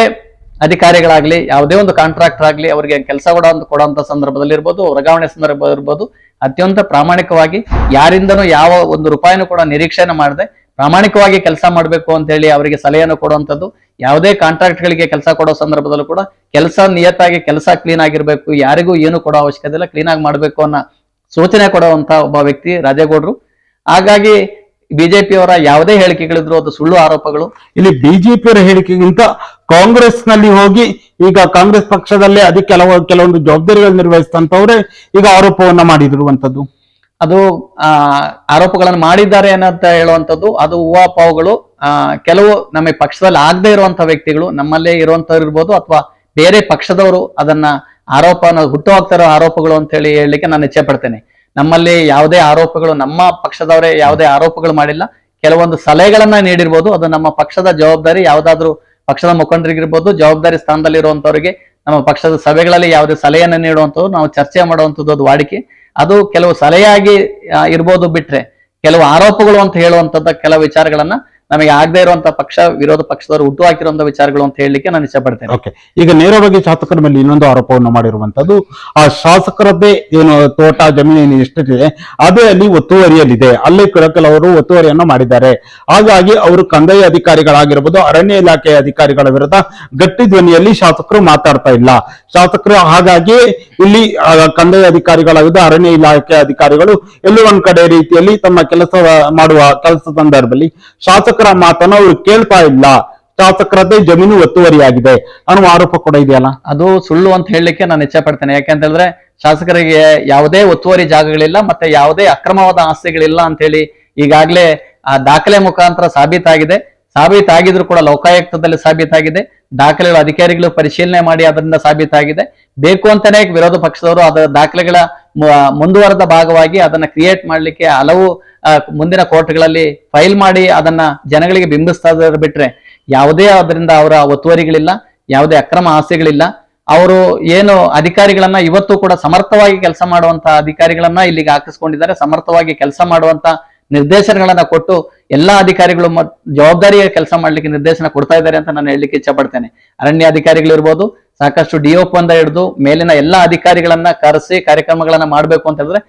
S2: ಅಧಿಕಾರಿಗಳಾಗ್ಲಿ ಯಾವುದೇ ಒಂದು ಕಾಂಟ್ರಾಕ್ಟರ್ ಆಗ್ಲಿ ಅವರಿಗೆ ಕೆಲಸ ಕೊಡುವಂತ ಸಂದರ್ಭದಲ್ಲಿ ಇರ್ಬೋದು, ವರ್ಗಾವಣೆ ಸಂದರ್ಭ ಇರ್ಬೋದು, ಅತ್ಯಂತ ಪ್ರಾಮಾಣಿಕವಾಗಿ ಯಾರಿಂದನೂ ಯಾವ ₹1 ಕೂಡ ನಿರೀಕ್ಷೆನ ಮಾಡದೆ ಪ್ರಾಮಾಣಿಕವಾಗಿ ಕೆಲಸ ಮಾಡಬೇಕು ಅಂತ ಹೇಳಿ ಅವರಿಗೆ ಸಲಹೆಯನ್ನು ಕೊಡುವಂಥದ್ದು. ಯಾವುದೇ ಕಾಂಟ್ರಾಕ್ಟ್ ಗಳಿಗೆ ಕೆಲಸ ಕೊಡೋ ಸಂದರ್ಭದಲ್ಲೂ ಕೂಡ ಕೆಲಸ ನಿಯತ್ತಾಗಿ ಕೆಲಸ ಕ್ಲೀನ್ ಆಗಿರ್ಬೇಕು, ಯಾರಿಗೂ ಏನು ಕೊಡೋ ಅವಶ್ಯಕತೆ ಇಲ್ಲ, ಕ್ಲೀನ್ ಆಗಿ ಮಾಡ್ಬೇಕು ಅನ್ನೋ ಸೂಚನೆ ಕೊಡುವಂತ ಒಬ್ಬ ವ್ಯಕ್ತಿ ರಾಜೇಗೌಡರು. ಹಾಗಾಗಿ ಬಿಜೆಪಿಯವರ ಯಾವುದೇ ಹೇಳಿಕೆಗಳಿದ್ರು ಅದು ಸುಳ್ಳು ಆರೋಪಗಳು.
S1: ಇಲ್ಲಿ ಬಿಜೆಪಿಯವರ ಹೇಳಿಕೆಗಿಂತ ಕಾಂಗ್ರೆಸ್ ನಲ್ಲಿ ಹೋಗಿ ಈಗ ಕಾಂಗ್ರೆಸ್ ಪಕ್ಷದಲ್ಲೇ ಅದಕ್ಕೆ ಕೆಲವೊಂದು ಜವಾಬ್ದಾರಿಗಳು ನಿರ್ವಹಿಸಿದಂತವ್ರೆ ಈಗ ಆರೋಪವನ್ನ ಮಾಡಿರುವಂತದ್ದು.
S2: ಅದು ಆರೋಪಗಳನ್ನು ಮಾಡಿದ್ದಾರೆ ಅನ್ನಂತ ಹೇಳುವಂಥದ್ದು ಅದು ಊಹಾಪೋಹಗಳು. ಕೆಲವು ನಮ್ಮ ಪಕ್ಷದಲ್ಲಿ ಆಗದೆ ಇರುವಂತ ವ್ಯಕ್ತಿಗಳು ನಮ್ಮಲ್ಲೇ ಇರುವಂತವ್ರು ಇರ್ಬೋದು ಅಥವಾ ಬೇರೆ ಪಕ್ಷದವರು ಅದನ್ನ ಹುಟ್ಟು ಹಾಕ್ತಾ ಇರೋ ಆರೋಪಗಳು ಅಂತ ಹೇಳಲಿಕ್ಕೆ ನಾನು ಇಚ್ಛೆ ಪಡ್ತೇನೆ. ನಮ್ಮಲ್ಲಿ ಯಾವುದೇ ಆರೋಪಗಳು, ನಮ್ಮ ಪಕ್ಷದವರೇ ಯಾವುದೇ ಆರೋಪಗಳು ಮಾಡಿಲ್ಲ. ಕೆಲವೊಂದು ಸಲಹೆಗಳನ್ನ ನೀಡಿರ್ಬೋದು, ಅದು ನಮ್ಮ ಪಕ್ಷದ ಜವಾಬ್ದಾರಿ. ಯಾವ್ದಾದ್ರು ಪಕ್ಷದ ಮುಖಂಡರಿಗಿರ್ಬೋದು, ಜವಾಬ್ದಾರಿ ಸ್ಥಾನದಲ್ಲಿರುವಂತವರಿಗೆ ನಮ್ಮ ಪಕ್ಷದ ಸಭೆಗಳಲ್ಲಿ ಯಾವುದೇ ಸಲಹೆಯನ್ನು ನೀಡುವಂಥದ್ದು, ನಾವು ಚರ್ಚೆ ಮಾಡುವಂಥದ್ದು ಅದು ವಾಡಿಕೆ. ಅದು ಕೆಲವು ಸಲಹೆಯಾಗಿ ಇರ್ಬೋದು, ಬಿಟ್ರೆ ಕೆಲವು ಆರೋಪಗಳು ಅಂತ ಹೇಳುವಂತದ್ದ ಕೆಲವು ವಿಚಾರಗಳನ್ನ ನಮಗೆ ಆಗದೆ ಇರುವಂತಹ ಪಕ್ಷ, ವಿರೋಧ ಪಕ್ಷದವರು ಹುಟ್ಟು ಹಾಕಿರುವಂತ ವಿಚಾರಗಳು ಅಂತ ಹೇಳಲಿಕ್ಕೆ ನಾನು ಇಷ್ಟಪಡ್ತೇನೆ.
S1: ಓಕೆ, ಈಗ ನೇರವಾಗಿ ಶಾಸಕರ ಮೇಲೆ ಇನ್ನೊಂದು ಆರೋಪವನ್ನು ಮಾಡಿರುವಂತದ್ದು, ಆ ಶಾಸಕರದ್ದೇ ಏನು ತೋಟ ಜಮೀನು ಎಷ್ಟಿದೆ ಅದೇ ಅಲ್ಲಿ ಒತ್ತುವರಿಯಲ್ಲಿದೆ, ಅಲ್ಲಿ ಕೆಲವರು ಒತ್ತುವರಿಯನ್ನು ಮಾಡಿದ್ದಾರೆ. ಹಾಗಾಗಿ ಅವರು ಕಂದಾಯ ಅಧಿಕಾರಿಗಳಾಗಿರ್ಬೋದು, ಅರಣ್ಯ ಇಲಾಖೆಯ ಅಧಿಕಾರಿಗಳ ವಿರುದ್ಧ ಗಟ್ಟಿ ಧ್ವನಿಯಲ್ಲಿ ಶಾಸಕರು ಮಾತಾಡ್ತಾ ಇಲ್ಲ. ಶಾಸಕರು ಹಾಗಾಗಿ ಇಲ್ಲಿ ಕಂದಾಯ ಅಧಿಕಾರಿಗಳಾಗಿದ್ದು ಅರಣ್ಯ ಇಲಾಖೆ ಅಧಿಕಾರಿಗಳು ಎಲ್ಲೋ ಒಂದ್ ಕಡೆ ರೀತಿಯಲ್ಲಿ ತಮ್ಮ ಮಾಡುವ ಕೆಲಸ ಸಂದರ್ಭದಲ್ಲಿ ಶಾಸಕರ ಮಾತನ್ನು ಅವರು ಕೇಳ್ತಾ ಇಲ್ಲ. ಶಾಸಕರದ್ದೇ ಜಮೀನು ಒತ್ತುವರಿಯಾಗಿದೆ ಅನ್ನುವ ಆರೋಪ ಕೂಡ ಇದೆಯಲ್ಲ,
S2: ಅದು ಸುಳ್ಳು ಅಂತ ಹೇಳಲಿಕ್ಕೆ ನಾನು ಇಚ್ಛೆ ಪಡ್ತೇನೆ. ಯಾಕೆಂತ ಹೇಳಿದ್ರೆ ಶಾಸಕರಿಗೆ ಯಾವುದೇ ಒತ್ತುವರಿ ಜಾಗಗಳಿಲ್ಲ, ಮತ್ತೆ ಯಾವುದೇ ಅಕ್ರಮವಾದ ಆಸ್ತಿಗಳಿಲ್ಲ ಅಂತ ಹೇಳಿ ಈಗಾಗಲೇ ಆ ದಾಖಲೆ ಮುಖಾಂತರ ಸಾಬೀತಾಗಿದ್ರು ಕೂಡ ಲೋಕಾಯುಕ್ತದಲ್ಲಿ ಸಾಬೀತಾಗಿದೆ. ದಾಖಲೆಗಳು ಅಧಿಕಾರಿಗಳು ಪರಿಶೀಲನೆ ಮಾಡಿ ಅದರಿಂದ ಸಾಬೀತಾಗಿದೆ. ಬೇಕು ಅಂತಾನೆ ವಿರೋಧ ಪಕ್ಷದವರು ಅದರ ದಾಖಲೆಗಳ ಮುಂದುವರೆದ ಭಾಗವಾಗಿ ಅದನ್ನ ಕ್ರಿಯೇಟ್ ಮಾಡ್ಲಿಕ್ಕೆ ಹಲವು ಮುಂದಿನ ಕೋರ್ಟ್ಗಳಲ್ಲಿ ಫೈಲ್ ಮಾಡಿ ಅದನ್ನ ಜನಗಳಿಗೆ ಬಿಂಬಿಸ್ತಾ ಇದ್ದಾರೆ. ಬಿಟ್ರೆ ಯಾವುದೇ ಅದರಿಂದ ಅವರ ಒತ್ತುವರಿಗಳಿಲ್ಲ, ಯಾವುದೇ ಅಕ್ರಮ ಆಸ್ತಿಗಳಿಲ್ಲ. ಅವರು ಏನು ಅಧಿಕಾರಿಗಳನ್ನ ಇವತ್ತು ಕೂಡ ಸಮರ್ಥವಾಗಿ ಕೆಲಸ ಮಾಡುವಂತ ಅಧಿಕಾರಿಗಳನ್ನ ಇಲ್ಲಿಗೆ ಹಾಕಿಸ್ಕೊಂಡಿದ್ದಾರೆ. ಸಮರ್ಥವಾಗಿ ಕೆಲಸ ಮಾಡುವಂತ ನಿರ್ದೇಶನಗಳನ್ನ ಕೊಟ್ಟು ಎಲ್ಲಾ ಅಧಿಕಾರಿಗಳು ಜವಾಬ್ದಾರಿಯ ಕೆಲಸ ಮಾಡ್ಲಿಕ್ಕೆ ನಿರ್ದೇಶನ ಕೊಡ್ತಾ ಇದ್ದಾರೆ ಅಂತ ನಾನು ಹೇಳಲಿಕ್ಕೆ ಇಚ್ಛೆ ಪಡ್ತೇನೆ. ಅರಣ್ಯ ಅಧಿಕಾರಿಗಳಿರ್ಬೋದು, ಸಾಕಷ್ಟು ಡಿಒಪಿ ಅಂತ ಹಿಡಿದು ಮೇಲಿನ ಎಲ್ಲಾ ಅಧಿಕಾರಿಗಳನ್ನ ಕರೆಸಿ ಕಾರ್ಯಕ್ರಮಗಳನ್ನ ಮಾಡ್ಬೇಕು ಅಂತ ಹೇಳಿದ್ರೆ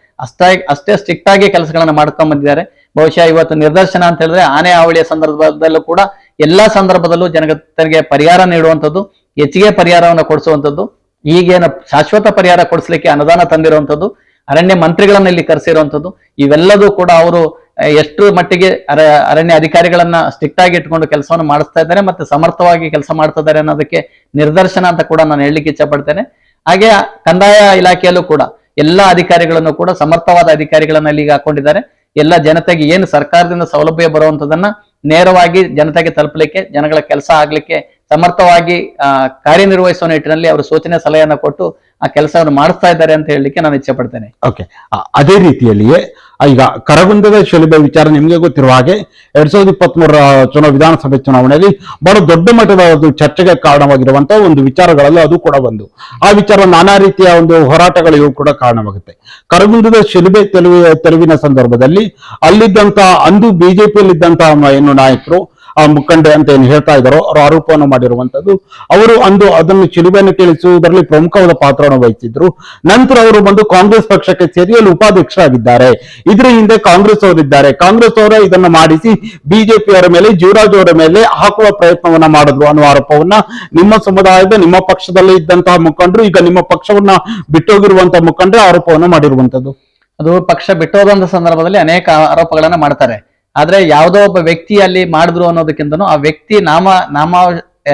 S2: ಅಷ್ಟೇ ಸ್ಟ್ರಿಕ್ಟ್ ಆಗಿ ಕೆಲಸಗಳನ್ನ ಮಾಡ್ಕೊಂಡ್ ಬಂದಿದ್ದಾರೆ. ಬಹುಶಃ ಇವತ್ತು ನಿದರ್ಶನ ಅಂತ ಹೇಳಿದ್ರೆ ಆನೆ ಹಾವಳಿಯ ಸಂದರ್ಭದಲ್ಲೂ ಕೂಡ ಎಲ್ಲಾ ಸಂದರ್ಭದಲ್ಲೂ ಜನರಿಗೆ ಪರಿಹಾರ ನೀಡುವಂಥದ್ದು, ಹೆಚ್ಚಿಗೆ ಪರಿಹಾರವನ್ನು ಕೊಡಿಸುವಂಥದ್ದು, ಈಗೇನು ಶಾಶ್ವತ ಪರಿಹಾರ ಕೊಡಿಸ್ಲಿಕ್ಕೆ ಅನುದಾನ ತಂದಿರುವಂಥದ್ದು, ಅರಣ್ಯ ಮಂತ್ರಿಗಳನ್ನ ಇಲ್ಲಿ ಕರೆಸಿರುವಂಥದ್ದು, ಇವೆಲ್ಲದೂ ಕೂಡ ಅವರು ಎಷ್ಟು ಮಟ್ಟಿಗೆ ಅರಣ್ಯ ಅಧಿಕಾರಿಗಳನ್ನ ಸ್ಟ್ರಿಕ್ಟ್ ಆಗಿ ಇಟ್ಕೊಂಡು ಕೆಲಸವನ್ನು ಮಾಡಿಸ್ತಾ ಇದ್ದಾರೆ ಮತ್ತೆ ಸಮರ್ಥವಾಗಿ ಕೆಲಸ ಮಾಡ್ತಾ ಇದ್ದಾರೆ ಅನ್ನೋದಕ್ಕೆ ನಿದರ್ಶನ ಅಂತ ಕೂಡ ನಾನು ಹೇಳಲಿಕ್ಕೆ ಇಚ್ಛೆ ಪಡ್ತೇನೆ. ಹಾಗೆ ಕಂದಾಯ ಇಲಾಖೆಯಲ್ಲೂ ಕೂಡ ಎಲ್ಲಾ ಅಧಿಕಾರಿಗಳನ್ನು ಕೂಡ ಸಮರ್ಥವಾದ ಅಧಿಕಾರಿಗಳನ್ನ ಇಲ್ಲಿಗೆ ಹಾಕೊಂಡಿದ್ದಾರೆ. ಎಲ್ಲ ಜನತೆಗೆ ಏನು ಸರ್ಕಾರದಿಂದ ಸೌಲಭ್ಯ ಬರುವಂತದನ್ನ ನೇರವಾಗಿ ಜನತೆಗೆ ತಲುಪಲಿಕ್ಕೆ, ಜನಗಳ ಕೆಲಸ ಆಗ್ಲಿಕ್ಕೆ ಸಮರ್ಥವಾಗಿ ಕಾರ್ಯನಿರ್ವಹಿಸುವ ನಿಟ್ಟಿನಲ್ಲಿ ಅವರು ಸೂಚನೆ ಸಲಹೆಯನ್ನು ಕೊಟ್ಟು ಆ ಕೆಲಸವನ್ನು ಮಾಡಿಸ್ತಾ ಇದ್ದಾರೆ ಅಂತ ಹೇಳಲಿಕ್ಕೆ ನಾನು ಇಚ್ಛೆ ಪಡ್ತೇನೆ.
S1: ಓಕೆ, ಅದೇ ರೀತಿಯಲ್ಲಿಯೇ ಈಗ ಕರಗುಂದದ ಶಿಲುಬೆ ವಿಚಾರ ನಿಮಗೆ ಗೊತ್ತಿರುವ ಹಾಗೆ 2023 ವಿಧಾನಸಭೆ ಚುನಾವಣೆಯಲ್ಲಿ ಬಹಳ ದೊಡ್ಡ ಮಟ್ಟದ ಒಂದು ಚರ್ಚೆಗೆ ಕಾರಣವಾಗಿರುವಂತಹ ಒಂದು ವಿಚಾರಗಳಲ್ಲಿ ಅದು ಕೂಡ ಒಂದು. ಆ ವಿಚಾರ ನಾನಾ ರೀತಿಯ ಒಂದು ಹೋರಾಟಗಳಿಗೂ ಕೂಡ ಕಾರಣವಾಗುತ್ತೆ. ಕರಗುಂದದ ಶಿಲುಬೆ ತೆರವಿನ ಸಂದರ್ಭದಲ್ಲಿ ಅಲ್ಲಿದ್ದಂತ ಅಂದು ಬಿಜೆಪಿಯಲ್ಲಿದ್ದಂತಹ ಏನು ನಾಯಕರು, ಆ ಮುಖಂಡೆ ಅಂತ ಏನು ಹೇಳ್ತಾ ಇದ್ದಾರೋ ಅವರು ಆರೋಪವನ್ನು ಮಾಡಿರುವಂತದ್ದು, ಅವರು ಅಂದು ಅದನ್ನು ಶಿಲುಬೆಯನ್ನು ಕೇಳಿಸುವುದರಲ್ಲಿ ಪ್ರಮುಖವಾದ ಪಾತ್ರವನ್ನು ವಹಿಸಿದ್ರು. ನಂತರ ಅವರು ಬಂದು ಕಾಂಗ್ರೆಸ್ ಪಕ್ಷಕ್ಕೆ ಸೇರಿ ಅಲ್ಲಿ ಉಪಾಧ್ಯಕ್ಷರಾಗಿದ್ದಾರೆ. ಇದರ ಹಿಂದೆ ಕಾಂಗ್ರೆಸ್ ಅವರಿದ್ದಾರೆ. ಕಾಂಗ್ರೆಸ್ ಅವರ ಇದನ್ನ ಮಾಡಿಸಿ ಬಿಜೆಪಿ ಅವರ ಮೇಲೆ, ಜೀವರಾಜ್ ಅವರ ಮೇಲೆ ಹಾಕುವ ಪ್ರಯತ್ನವನ್ನ ಮಾಡಿದ್ರು ಅನ್ನುವ ಆರೋಪವನ್ನ ನಿಮ್ಮ ಸಮುದಾಯದ, ನಿಮ್ಮ ಪಕ್ಷದಲ್ಲಿ ಇದ್ದಂತಹ ಮುಖಂಡರು, ಈಗ ನಿಮ್ಮ ಪಕ್ಷವನ್ನ ಬಿಟ್ಟೋಗಿರುವಂತಹ ಮುಖಂಡರು ಆರೋಪವನ್ನು ಮಾಡಿರುವಂತದ್ದು.
S2: ಅದು ಪಕ್ಷ ಬಿಟ್ಟೋದಂತ ಸಂದರ್ಭದಲ್ಲಿ ಅನೇಕ ಆರೋಪಗಳನ್ನ ಮಾಡ್ತಾರೆ. ಆದ್ರೆ ಯಾವುದೋ ಒಬ್ಬ ವ್ಯಕ್ತಿ ಅಲ್ಲಿ ಮಾಡಿದ್ರು ಅನ್ನೋದಕ್ಕಿಂತನೂ ಆ ವ್ಯಕ್ತಿ ನಾಮ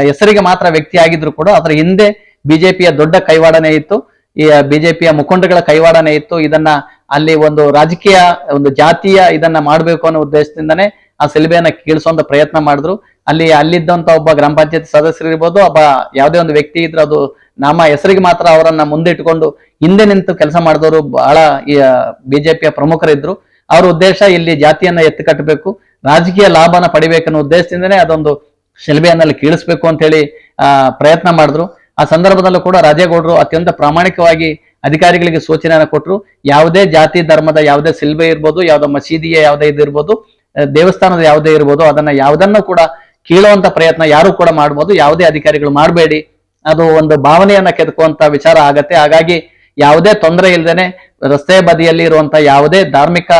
S2: ಹೆಸರಿಗೆ ಮಾತ್ರ ವ್ಯಕ್ತಿ ಆಗಿದ್ರು ಕೂಡ ಅದರ ಹಿಂದೆ ಬಿಜೆಪಿಯ ದೊಡ್ಡ ಕೈವಾಡನೆ ಇತ್ತು, ಈ ಬಿಜೆಪಿಯ ಮುಖಂಡಗಳ ಕೈವಾಡನೆ ಇತ್ತು. ಇದನ್ನ ಅಲ್ಲಿ ಒಂದು ರಾಜಕೀಯ, ಒಂದು ಜಾತಿಯ ಇದನ್ನ ಮಾಡ್ಬೇಕು ಅನ್ನೋ ಉದ್ದೇಶದಿಂದನೇ ಆ ಶಿಲುಬೆಯನ್ನ ಕೀಳಿಸುವಂತ ಪ್ರಯತ್ನ ಮಾಡಿದ್ರು. ಅಲ್ಲಿದ್ದಂತ ಒಬ್ಬ ಗ್ರಾಮ ಪಂಚಾಯತ್ ಸದಸ್ಯರಿರ್ಬೋದು, ಒಬ್ಬ ಯಾವುದೇ ಒಂದು ವ್ಯಕ್ತಿ ಇದ್ರೆ ಅದು ಹೆಸರಿಗೆ ಮಾತ್ರ ಅವರನ್ನ ಮುಂದಿಟ್ಟುಕೊಂಡು ಹಿಂದೆ ನಿಂತು ಕೆಲಸ ಮಾಡಿದವರು ಬಹಳ ಬಿಜೆಪಿಯ ಪ್ರಮುಖರಿದ್ರು. ಅವ್ರ ಉದ್ದೇಶ ಇಲ್ಲಿ ಜಾತಿಯನ್ನ ಎತ್ತು ಕಟ್ಟಬೇಕು, ರಾಜಕೀಯ ಲಾಭನ ಪಡಿಬೇಕನ್ನೋ ಉದ್ದೇಶದಿಂದನೇ ಅದೊಂದು ಶಿಲುಬೆಯನ್ನಲ್ಲಿ ಕೀಳಿಸ್ಬೇಕು ಅಂತ ಹೇಳಿ ಪ್ರಯತ್ನ ಮಾಡಿದ್ರು. ಆ ಸಂದರ್ಭದಲ್ಲೂ ಕೂಡ ರಾಜೇಗೌಡರು ಅತ್ಯಂತ ಪ್ರಾಮಾಣಿಕವಾಗಿ ಅಧಿಕಾರಿಗಳಿಗೆ ಸೂಚನೆಯನ್ನು ಕೊಟ್ಟರು. ಯಾವುದೇ ಜಾತಿ ಧರ್ಮದ ಯಾವುದೇ ಶಿಲುಬೆ ಇರ್ಬೋದು, ಯಾವುದೋ ಮಸೀದಿಯ ಯಾವುದೇ ಇದಿರ್ಬೋದು, ದೇವಸ್ಥಾನದ ಯಾವುದೇ ಇರ್ಬೋದು, ಯಾವುದನ್ನು ಕೂಡ ಕೀಳುವಂತ ಪ್ರಯತ್ನ ಯಾರು ಕೂಡ ಮಾಡ್ಬೋದು, ಯಾವುದೇ ಅಧಿಕಾರಿಗಳು ಮಾಡಬೇಡಿ, ಅದು ಒಂದು ಭಾವನೆಯನ್ನ ಕೆದಕುವಂತ ವಿಚಾರ ಆಗತ್ತೆ. ಹಾಗಾಗಿ ಯಾವುದೇ ತೊಂದರೆ ಇಲ್ಲದೇನೆ ರಸ್ತೆ ಬದಿಯಲ್ಲಿ ಇರುವಂತಹ ಯಾವುದೇ ಧಾರ್ಮಿಕ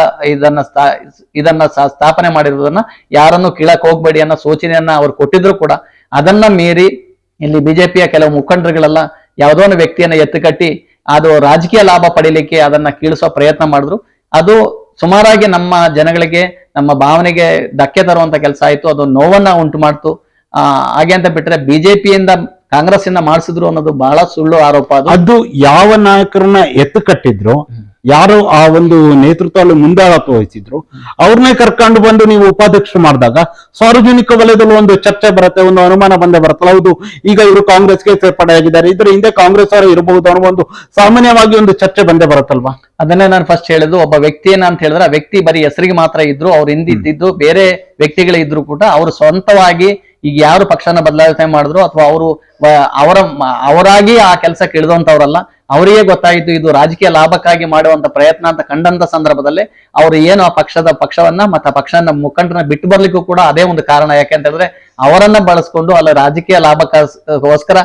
S2: ಇದನ್ನ ಸ್ಥಾಪನೆ ಮಾಡಿರೋದನ್ನ ಯಾರನ್ನು ಕೀಳಕ್ ಹೋಗ್ಬೇಡಿ ಅನ್ನೋ ಸೂಚನೆಯನ್ನ ಅವ್ರು ಕೊಟ್ಟಿದ್ರು ಕೂಡ ಅದನ್ನ ಮೀರಿ ಇಲ್ಲಿ ಬಿಜೆಪಿಯ ಕೆಲವು ಮುಖಂಡರುಗಳೆಲ್ಲ ಯಾವುದೋ ಒಂದು ವ್ಯಕ್ತಿಯನ್ನ ಎತ್ತುಕಟ್ಟಿ ಅದು ರಾಜಕೀಯ ಲಾಭ ಪಡಿಲಿಕ್ಕೆ ಅದನ್ನ ಕೀಳಿಸೋ ಪ್ರಯತ್ನ ಮಾಡಿದ್ರು. ಅದು ಸುಮಾರಾಗಿ ನಮ್ಮ ಜನಗಳಿಗೆ, ನಮ್ಮ ಭಾವನೆಗೆ ಧಕ್ಕೆ ತರುವಂತ ಕೆಲಸ ಆಯ್ತು. ಅದು ನೋವನ್ನ ಉಂಟು ಮಾಡ್ತು. ಹಾಗೆ ಅಂತ ಬಿಟ್ರೆ ಬಿಜೆಪಿಯಿಂದ ಕಾಂಗ್ರೆಸ್ ಇಂದ ಮಾಡಿಸಿದ್ರು ಅನ್ನೋದು ಬಹಳ ಸುಳ್ಳು ಆರೋಪ. ಅದು
S1: ಯಾವ ನಾಯಕರನ್ನ ಎತ್ತು ಕಟ್ಟಿದ್ರು ಯಾರು ಆ ಒಂದು ನೇತೃತ್ವದಲ್ಲಿ ಮುಂದಾಳತ್ವ ವಹಿಸಿದ್ರು ಅವ್ರನ್ನೇ ಕರ್ಕೊಂಡು ಬಂದು ನೀವು ಉಪಾಧ್ಯಕ್ಷರು ಮಾಡಿದಾಗ ಸಾರ್ವಜನಿಕ ವಲಯದಲ್ಲಿ ಒಂದು ಚರ್ಚೆ ಬರುತ್ತೆ, ಒಂದು ಅನುಮಾನ ಬಂದೇ ಬರುತ್ತಲ್ಲ. ಹೌದು, ಈಗ ಇವರು ಕಾಂಗ್ರೆಸ್ಗೆ ಸೇರ್ಪಡೆಯಾಗಿದ್ದಾರೆ, ಇದ್ರ ಹಿಂದೆ ಕಾಂಗ್ರೆಸ್ ಅವರು ಇರಬಹುದು ಅನ್ನೋ ಒಂದು ಸಾಮಾನ್ಯವಾಗಿ ಒಂದು ಚರ್ಚೆ ಬಂದೇ ಬರುತ್ತಲ್ವಾ.
S2: ಅದನ್ನೇ ನಾನು ಫಸ್ಟ್ ಹೇಳಿದ್ದು, ಒಬ್ಬ ವ್ಯಕ್ತಿಯನ್ನ ಅಂತ ಹೇಳಿದ್ರೆ ಆ ವ್ಯಕ್ತಿ ಬರೀ ಹೆಸರಿಗೆ ಮಾತ್ರ ಇದ್ರು, ಅವ್ರು ಹಿಂದಿದ್ದು ಬೇರೆ ವ್ಯಕ್ತಿಗಳಿದ್ರು ಕೂಡ ಅವರು ಸ್ವಂತವಾಗಿ ಈಗ ಯಾರು ಪಕ್ಷನ ಬದಲಾವಣೆ ಮಾಡಿದ್ರು ಅಥವಾ ಅವರು ಅವರಾಗಿ ಆ ಕೆಲಸಕ್ಕೆ ಇಳಿದಂತವ್ರಲ್ಲ, ಅವರಿಗೆ ಗೊತ್ತಾಯಿತು ಇದು ರಾಜಕೀಯ ಲಾಭಕ್ಕಾಗಿ ಮಾಡುವಂತ ಪ್ರಯತ್ನ ಅಂತ ಕಂಡಂತ ಸಂದರ್ಭದಲ್ಲಿ ಅವರು ಏನು ಆ ಪಕ್ಷವನ್ನ ಮತ್ತೆ ಆ ಪಕ್ಷನ ಮುಖಂಡರನ್ನ ಬಿಟ್ಟು ಬರ್ಲಿಕ್ಕೂ ಕೂಡ ಅದೇ ಒಂದು ಕಾರಣ. ಯಾಕೆಂತಂದ್ರೆ ಅವರನ್ನ ಬಳಸ್ಕೊಂಡು ಅಲ್ಲ ರಾಜಕೀಯ ಲಾಭಕ್ಕೋಸ್ಕರ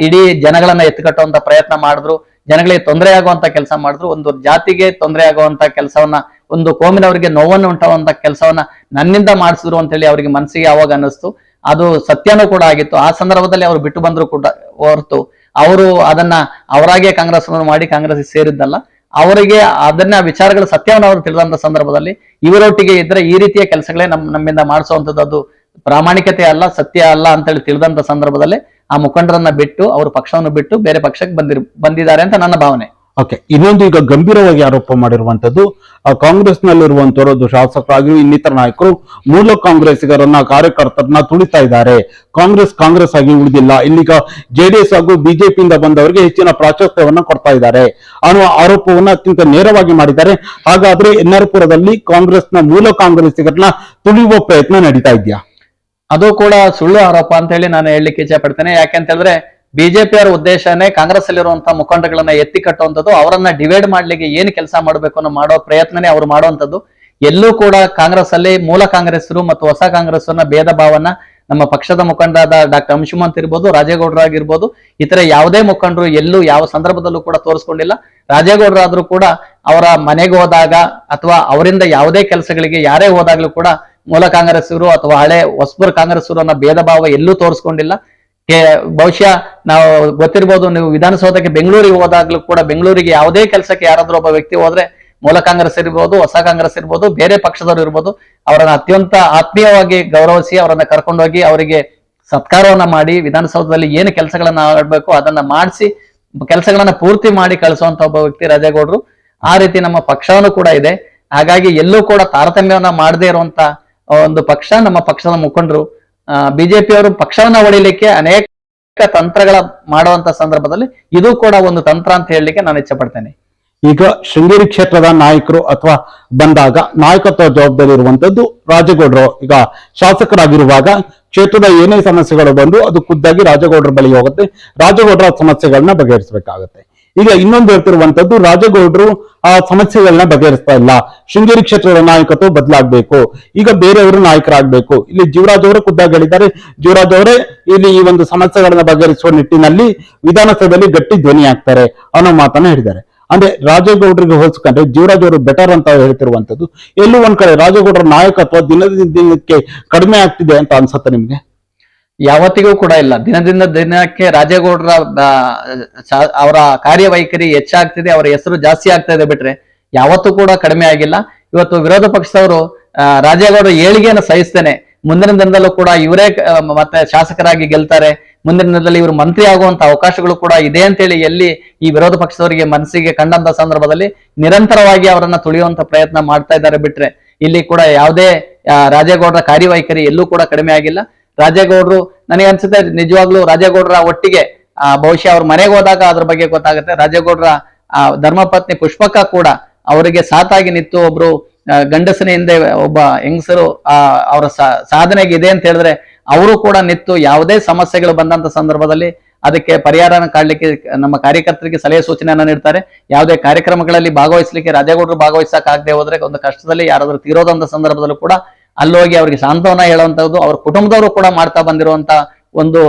S2: ಇಡೀ ಜನಗಳನ್ನ ಎತ್ತುಕಟ್ಟುವಂತ ಪ್ರಯತ್ನ ಮಾಡಿದ್ರು, ಜನಗಳಿಗೆ ತೊಂದರೆ ಆಗುವಂತ ಕೆಲಸ ಮಾಡಿದ್ರು, ಒಂದು ಜಾತಿಗೆ ತೊಂದರೆ ಆಗುವಂತ ಕೆಲಸವನ್ನ, ಒಂದು ಕೋಮಿನವರಿಗೆ ನೋವನ್ನು ಉಂಟಾಗುವಂತ ಕೆಲಸವನ್ನ ನನ್ನಿಂದ ಮಾಡಿಸಿದ್ರು ಅಂತ ಹೇಳಿ ಅವರಿಗೆ ಮನಸ್ಸಿಗೆ ಅವಾಗ ಅನ್ನಿಸ್ತು. ಅದು ಸತ್ಯನೂ ಕೂಡ ಆಗಿತ್ತು. ಆ ಸಂದರ್ಭದಲ್ಲಿ ಅವರು ಬಿಟ್ಟು ಬಂದ್ರು ಕೂಡ ಹೊರತು ಅವರು ಅದನ್ನ ಅವರಾಗೆ ಕಾಂಗ್ರೆಸ್ ಮಾಡಿ ಕಾಂಗ್ರೆಸ್ ಸೇರಿದ್ದಲ್ಲ. ಅವರಿಗೆ ಅದನ್ನ ವಿಚಾರಗಳ ಸತ್ಯವನ್ನು ಅವರು ತಿಳಿದಂತ ಸಂದರ್ಭದಲ್ಲಿ ಇವರೊಟ್ಟಿಗೆ ಇದ್ರೆ ಈ ರೀತಿಯ ಕೆಲಸಗಳೇ ನಮ್ಮಿಂದ ಮಾಡಿಸುವಂಥದ್ದು ಅದು ಪ್ರಾಮಾಣಿಕತೆ ಅಲ್ಲ, ಸತ್ಯ ಅಲ್ಲ ಅಂತೇಳಿ ತಿಳಿದಂತ ಸಂದರ್ಭದಲ್ಲಿ ಆ ಮುಖಂಡರನ್ನ ಬಿಟ್ಟು ಅವರು ಪಕ್ಷವನ್ನು ಬಿಟ್ಟು ಬೇರೆ ಪಕ್ಷಕ್ಕೆ ಬಂದಿದ್ದಾರೆ ಅಂತ ನನ್ನ ಭಾವನೆ.
S1: ಓಕೆ, ಇನ್ನೊಂದು ಈಗ ಗಂಭೀರವಾಗಿ ಆರೋಪ ಮಾಡಿರುವಂತದ್ದು ಕಾಂಗ್ರೆಸ್ನಲ್ಲಿರುವಂತವರು ಶಾಸಕರಾಗಿ ಇನ್ನಿತರ ನಾಯಕರು ಮೂಲ ಕಾಂಗ್ರೆಸ್ಸಿಗರನ್ನ ಕಾರ್ಯಕರ್ತರನ್ನ ತುಳಿತಾ ಇದ್ದಾರೆ, ಕಾಂಗ್ರೆಸ್ ಆಗಿ ಉಳಿದಿಲ್ಲ, ಇಲ್ಲಿಗ ಜೆಡಿಎಸ್ ಹಾಗೂ ಬಿಜೆಪಿಯಿಂದ ಬಂದವರಿಗೆ ಹೆಚ್ಚಿನ ಪ್ರಾಶಸ್ತ್ಯವನ್ನ ಕೊಡ್ತಾ ಇದ್ದಾರೆ ಅನ್ನುವ ಆರೋಪವನ್ನ ಅತ್ಯಂತ ನೇರವಾಗಿ ಮಾಡಿದ್ದಾರೆ. ಹಾಗಾದ್ರೆ ಎನ್ಆರ್ ಪುರದಲ್ಲಿ ಕಾಂಗ್ರೆಸ್ನ ಮೂಲ ಕಾಂಗ್ರೆಸ್ಸಿಗರನ್ನ ತುಳಿಯುವ ಪ್ರಯತ್ನ ನಡೀತಾ ಇದೆಯಾ?
S2: ಅದು ಕೂಡ ಸುಳ್ಳು ಆರೋಪ ಅಂತ ಹೇಳಿ ನಾನು ಹೇಳಲಿಕ್ಕೆ ಇಚ್ಛೆ ಪಡ್ತೇನೆ. ಯಾಕೆಂತ ಹೇಳಿದ್ರೆ ಬಿಜೆಪಿ ಅವರ ಉದ್ದೇಶನೇ ಕಾಂಗ್ರೆಸ್ ಅಲ್ಲಿರುವಂತಹ ಮುಖಂಡಗಳನ್ನ ಎತ್ತಿ ಕಟ್ಟುವಂಥದ್ದು, ಅವರನ್ನ ಡಿವೈಡ್ ಮಾಡ್ಲಿಕ್ಕೆ ಏನು ಕೆಲಸ ಮಾಡಬೇಕು ಅನ್ನೋ ಮಾಡೋ ಪ್ರಯತ್ನನೇ ಅವ್ರು ಮಾಡುವಂಥದ್ದು. ಎಲ್ಲೂ ಕೂಡ ಕಾಂಗ್ರೆಸ್ ಅಲ್ಲಿ ಮೂಲ ಕಾಂಗ್ರೆಸ್ರು ಮತ್ತು ಹೊಸ ಕಾಂಗ್ರೆಸ್ನ ಭೇದ ಭಾವನ ನಮ್ಮ ಪಕ್ಷದ ಮುಖಂಡರಾದ ಡಾಕ್ಟರ್ ಅಂಶುಮಂತ್ ಇರ್ಬೋದು, ರಾಜೇಗೌಡರಾಗಿರ್ಬೋದು, ಇತರ ಯಾವುದೇ ಮುಖಂಡರು ಎಲ್ಲೂ ಯಾವ ಸಂದರ್ಭದಲ್ಲೂ ಕೂಡ ತೋರಿಸ್ಕೊಂಡಿಲ್ಲ. ರಾಜೇಗೌಡರಾದ್ರೂ ಕೂಡ ಅವರ ಮನೆಗೆ ಹೋದಾಗ ಅಥವಾ ಅವರಿಂದ ಯಾವುದೇ ಕೆಲಸಗಳಿಗೆ ಯಾರೇ ಹೋದಾಗ್ಲೂ ಕೂಡ ಮೂಲ ಕಾಂಗ್ರೆಸ್ಸರು ಅಥವಾ ಹಳೆ ಹೊಸಬರ ಕಾಂಗ್ರೆಸ್ಸರು ಅನ್ನೋ ಭೇದ ಭಾವ ಎಲ್ಲೂ ತೋರಿಸ್ಕೊಂಡಿಲ್ಲ. ಬಹುಶಃ ನಾವು ಗೊತ್ತಿರ್ಬೋದು, ನೀವು ವಿಧಾನಸೌಧಕ್ಕೆ ಬೆಂಗಳೂರಿಗೆ ಹೋದಾಗ್ಲೂ ಕೂಡ ಬೆಂಗಳೂರಿಗೆ ಯಾವುದೇ ಕೆಲಸಕ್ಕೆ ಯಾರಾದ್ರೂ ಒಬ್ಬ ವ್ಯಕ್ತಿ ಹೋದ್ರೆ ಮೂಲ ಕಾಂಗ್ರೆಸ್ ಇರ್ಬೋದು, ಹೊಸ ಕಾಂಗ್ರೆಸ್ ಇರ್ಬೋದು, ಬೇರೆ ಪಕ್ಷದವರು ಇರ್ಬೋದು, ಅವರನ್ನ ಅತ್ಯಂತ ಆತ್ಮೀಯವಾಗಿ ಗೌರವಿಸಿ ಅವರನ್ನ ಕರ್ಕೊಂಡೋಗಿ ಅವರಿಗೆ ಸತ್ಕಾರವನ್ನ ಮಾಡಿ ವಿಧಾನಸೌಧದಲ್ಲಿ ಏನು ಕೆಲಸಗಳನ್ನ ಆಡ್ಬೇಕು ಅದನ್ನ ಮಾಡಿಸಿ ಕೆಲಸಗಳನ್ನ ಪೂರ್ತಿ ಮಾಡಿ ಕಳಿಸುವಂತ ಒಬ್ಬ ವ್ಯಕ್ತಿ ರಾಜೇಗೌಡರು. ಆ ರೀತಿ ನಮ್ಮ ಪಕ್ಷವನ್ನು ಕೂಡ ಇದೆ. ಹಾಗಾಗಿ ಎಲ್ಲೂ ಕೂಡ ತಾರತಮ್ಯವನ್ನ ಮಾಡದೇ ಇರುವಂತ ಒಂದು ಪಕ್ಷ ನಮ್ಮ ಪಕ್ಷದ ಮುಖಂಡರು. ಬಿಜೆಪಿ ಅವರು ಪಕ್ಷವನ್ನ ಹೊಡಿಲಿಕ್ಕೆ ಅನೇಕ ತಂತ್ರಗಳ ಮಾಡುವಂತ ಸಂದರ್ಭದಲ್ಲಿ ಇದು ಕೂಡ ಒಂದು ತಂತ್ರ ಅಂತ ಹೇಳಲಿಕ್ಕೆ ನಾನು ಇಚ್ಛೆ ಪಡ್ತೇನೆ.
S1: ಈಗ ಶೃಂಗೇರಿ ಕ್ಷೇತ್ರದ ನಾಯಕರು ಅಥವಾ ಬಂದಾಗ ನಾಯಕತ್ವ ಜವಾಬ್ದಾರಿ ಇರುವಂತದ್ದು ರಾಜೇಗೌಡರು. ಈಗ ಶಾಸಕರಾಗಿರುವಾಗ ಕ್ಷೇತ್ರದ ಏನೇ ಸಮಸ್ಯೆಗಳು ಬಂದು ಅದು ಖುದ್ದಾಗಿ ರಾಜೇಗೌಡರ ಬಳಿ ಹೋಗುತ್ತೆ, ರಾಜೇಗೌಡರ ಸಮಸ್ಯೆಗಳನ್ನ ಬಗೆಹರಿಸಬೇಕಾಗತ್ತೆ. ಈಗ ಇನ್ನೊಂದು ಹೇಳ್ತಿರುವಂತದ್ದು ರಾಜೇಗೌಡರು ಆ ಸಮಸ್ಯೆಗಳನ್ನ ಬಗೆಹರಿಸ್ತಾ ಇಲ್ಲ, ಶೃಂಗೇರಿ ಕ್ಷೇತ್ರದ ನಾಯಕತ್ವ ಬದಲಾಗಬೇಕು, ಈಗ ಬೇರೆಯವರು ನಾಯಕರಾಗಬೇಕು. ಇಲ್ಲಿ ಜೀವರಾಜ್ ಅವರು ಖುದ್ದಾಗಿ ಹೇಳಿದ್ದಾರೆ, ಜೀವರಾಜ್ ಅವರೇ ಇಲ್ಲಿ ಈ ಒಂದು ಸಮಸ್ಯೆಗಳನ್ನ ಬಗೆಹರಿಸುವ ನಿಟ್ಟಿನಲ್ಲಿ ವಿಧಾನಸಭೆಯಲ್ಲಿ ಗಟ್ಟಿ ಧ್ವನಿ ಆಗ್ತಾರೆ ಅನ್ನೋ ಮಾತನ್ನ ಹೇಳಿದ್ದಾರೆ. ಅಂದ್ರೆ ರಾಜೇಗೌಡರಿಗೆ ಹೋಲಿಸ್ಕೊಂಡ್ರೆ ಜೀವರಾಜ್ ಅವರು ಬೆಟರ್ ಅಂತ ಹೇಳ್ತಿರುವಂತದ್ದು. ಎಲ್ಲೂ ಒಂದ್ ಕಡೆ ರಾಜೇಗೌಡರ ನಾಯಕತ್ವ ದಿನದಿಂದ ದಿನಕ್ಕೆ ಕಡಿಮೆ ಆಗ್ತಿದೆ ಅಂತ ಅನ್ಸುತ್ತೆ ನಿಮ್ಗೆ?
S2: ಯಾವತ್ತಿಗೂ ಕೂಡ ಇಲ್ಲ. ದಿನದಿಂದ ದಿನಕ್ಕೆ ರಾಜೇಗೌಡರ ಅವರ ಕಾರ್ಯವೈಖರಿ ಹೆಚ್ಚಾಗ್ತಿದೆ, ಅವರ ಹೆಸರು ಜಾಸ್ತಿ ಆಗ್ತಾ ಇದೆ ಬಿಟ್ರೆ ಯಾವತ್ತೂ ಕೂಡ ಕಡಿಮೆ ಆಗಿಲ್ಲ. ಇವತ್ತು ವಿರೋಧ ಪಕ್ಷದವರು ರಾಜೇಗೌಡರ ಏಳಿಗೆಯನ್ನು ಸಹಿಸ್ತೇನೆ, ಮುಂದಿನ ದಿನದಲ್ಲೂ ಕೂಡ ಇವರೇ ಮತ್ತೆ ಶಾಸಕರಾಗಿ ಗೆಲ್ತಾರೆ, ಮುಂದಿನ ದಿನದಲ್ಲಿ ಇವರು ಮಂತ್ರಿ ಆಗುವಂತ ಅವಕಾಶಗಳು ಕೂಡ ಇದೆ ಅಂತೇಳಿ ಎಲ್ಲಿ ಈ ವಿರೋಧ ಪಕ್ಷದವರಿಗೆ ಮನಸ್ಸಿಗೆ ಕಂಡಂತ ಸಂದರ್ಭದಲ್ಲಿ ನಿರಂತರವಾಗಿ ಅವರನ್ನ ತುಳಿಯುವಂತ ಪ್ರಯತ್ನ ಮಾಡ್ತಾ ಇದ್ದಾರೆ ಬಿಟ್ರೆ ಇಲ್ಲಿ ಕೂಡ ಯಾವುದೇ ರಾಜೇಗೌಡರ ಕಾರ್ಯವೈಖರಿ ಎಲ್ಲೂ ಕೂಡ ಕಡಿಮೆ ಆಗಿಲ್ಲ. ರಾಜೇಗೌಡರು ನನಗೆ ಅನ್ಸುತ್ತೆ ನಿಜವಾಗ್ಲೂ ರಾಜೇಗೌಡರ ಒಟ್ಟಿಗೆ ಬಹುಶಃ ಅವ್ರ ಮನೆಗೆ ಹೋದಾಗ ಅದ್ರ ಬಗ್ಗೆ ಗೊತ್ತಾಗುತ್ತೆ. ರಾಜೇಗೌಡರ ಧರ್ಮಪತ್ನಿ ಪುಷ್ಪಕ್ಕ ಕೂಡ ಅವರಿಗೆ ಸಾಥಾಗಿ ನಿಂತು ಒಬ್ರು ಗಂಡಸನ ಹಿಂದೆ ಒಬ್ಬ ಹೆಂಗಸರು ಅವರ ಸಾಧನೆಗೆ ಇದೆ ಅಂತ ಹೇಳಿದ್ರೆ ಅವರು ಕೂಡ ನಿಂತು ಯಾವುದೇ ಸಮಸ್ಯೆಗಳು ಬಂದಂತ ಸಂದರ್ಭದಲ್ಲಿ ಅದಕ್ಕೆ ಪರಿಹಾರನ ಕಾಡ್ಲಿಕ್ಕೆ ನಮ್ಮ ಕಾರ್ಯಕರ್ತರಿಗೆ ಸಲಹೆ ಸೂಚನೆಯನ್ನ ನೀಡ್ತಾರೆ. ಯಾವುದೇ ಕಾರ್ಯಕ್ರಮಗಳಲ್ಲಿ ಭಾಗವಹಿಸ್ಲಿಕ್ಕೆ ರಾಜೇಗೌಡರು ಭಾಗವಹಿಸಕ್ ಆಗದೆ ಹೋದ್ರೆ ಒಂದು ಕಷ್ಟದಲ್ಲಿ ಯಾರಾದ್ರೂ ತೀರೋದಂತ ಸಂದರ್ಭದಲ್ಲೂ ಕೂಡ ಅಲ್ಲೋಗಿ ಅವ್ರಿಗೆ ಸಾಂತ್ವನ ಹೇಳುವಂತದ್ದು ಅವ್ರ ಕುಟುಂಬದವರು ಕೂಡ ಮಾಡ್ತಾ ಬಂದಿರುವಂತ ಒಂದು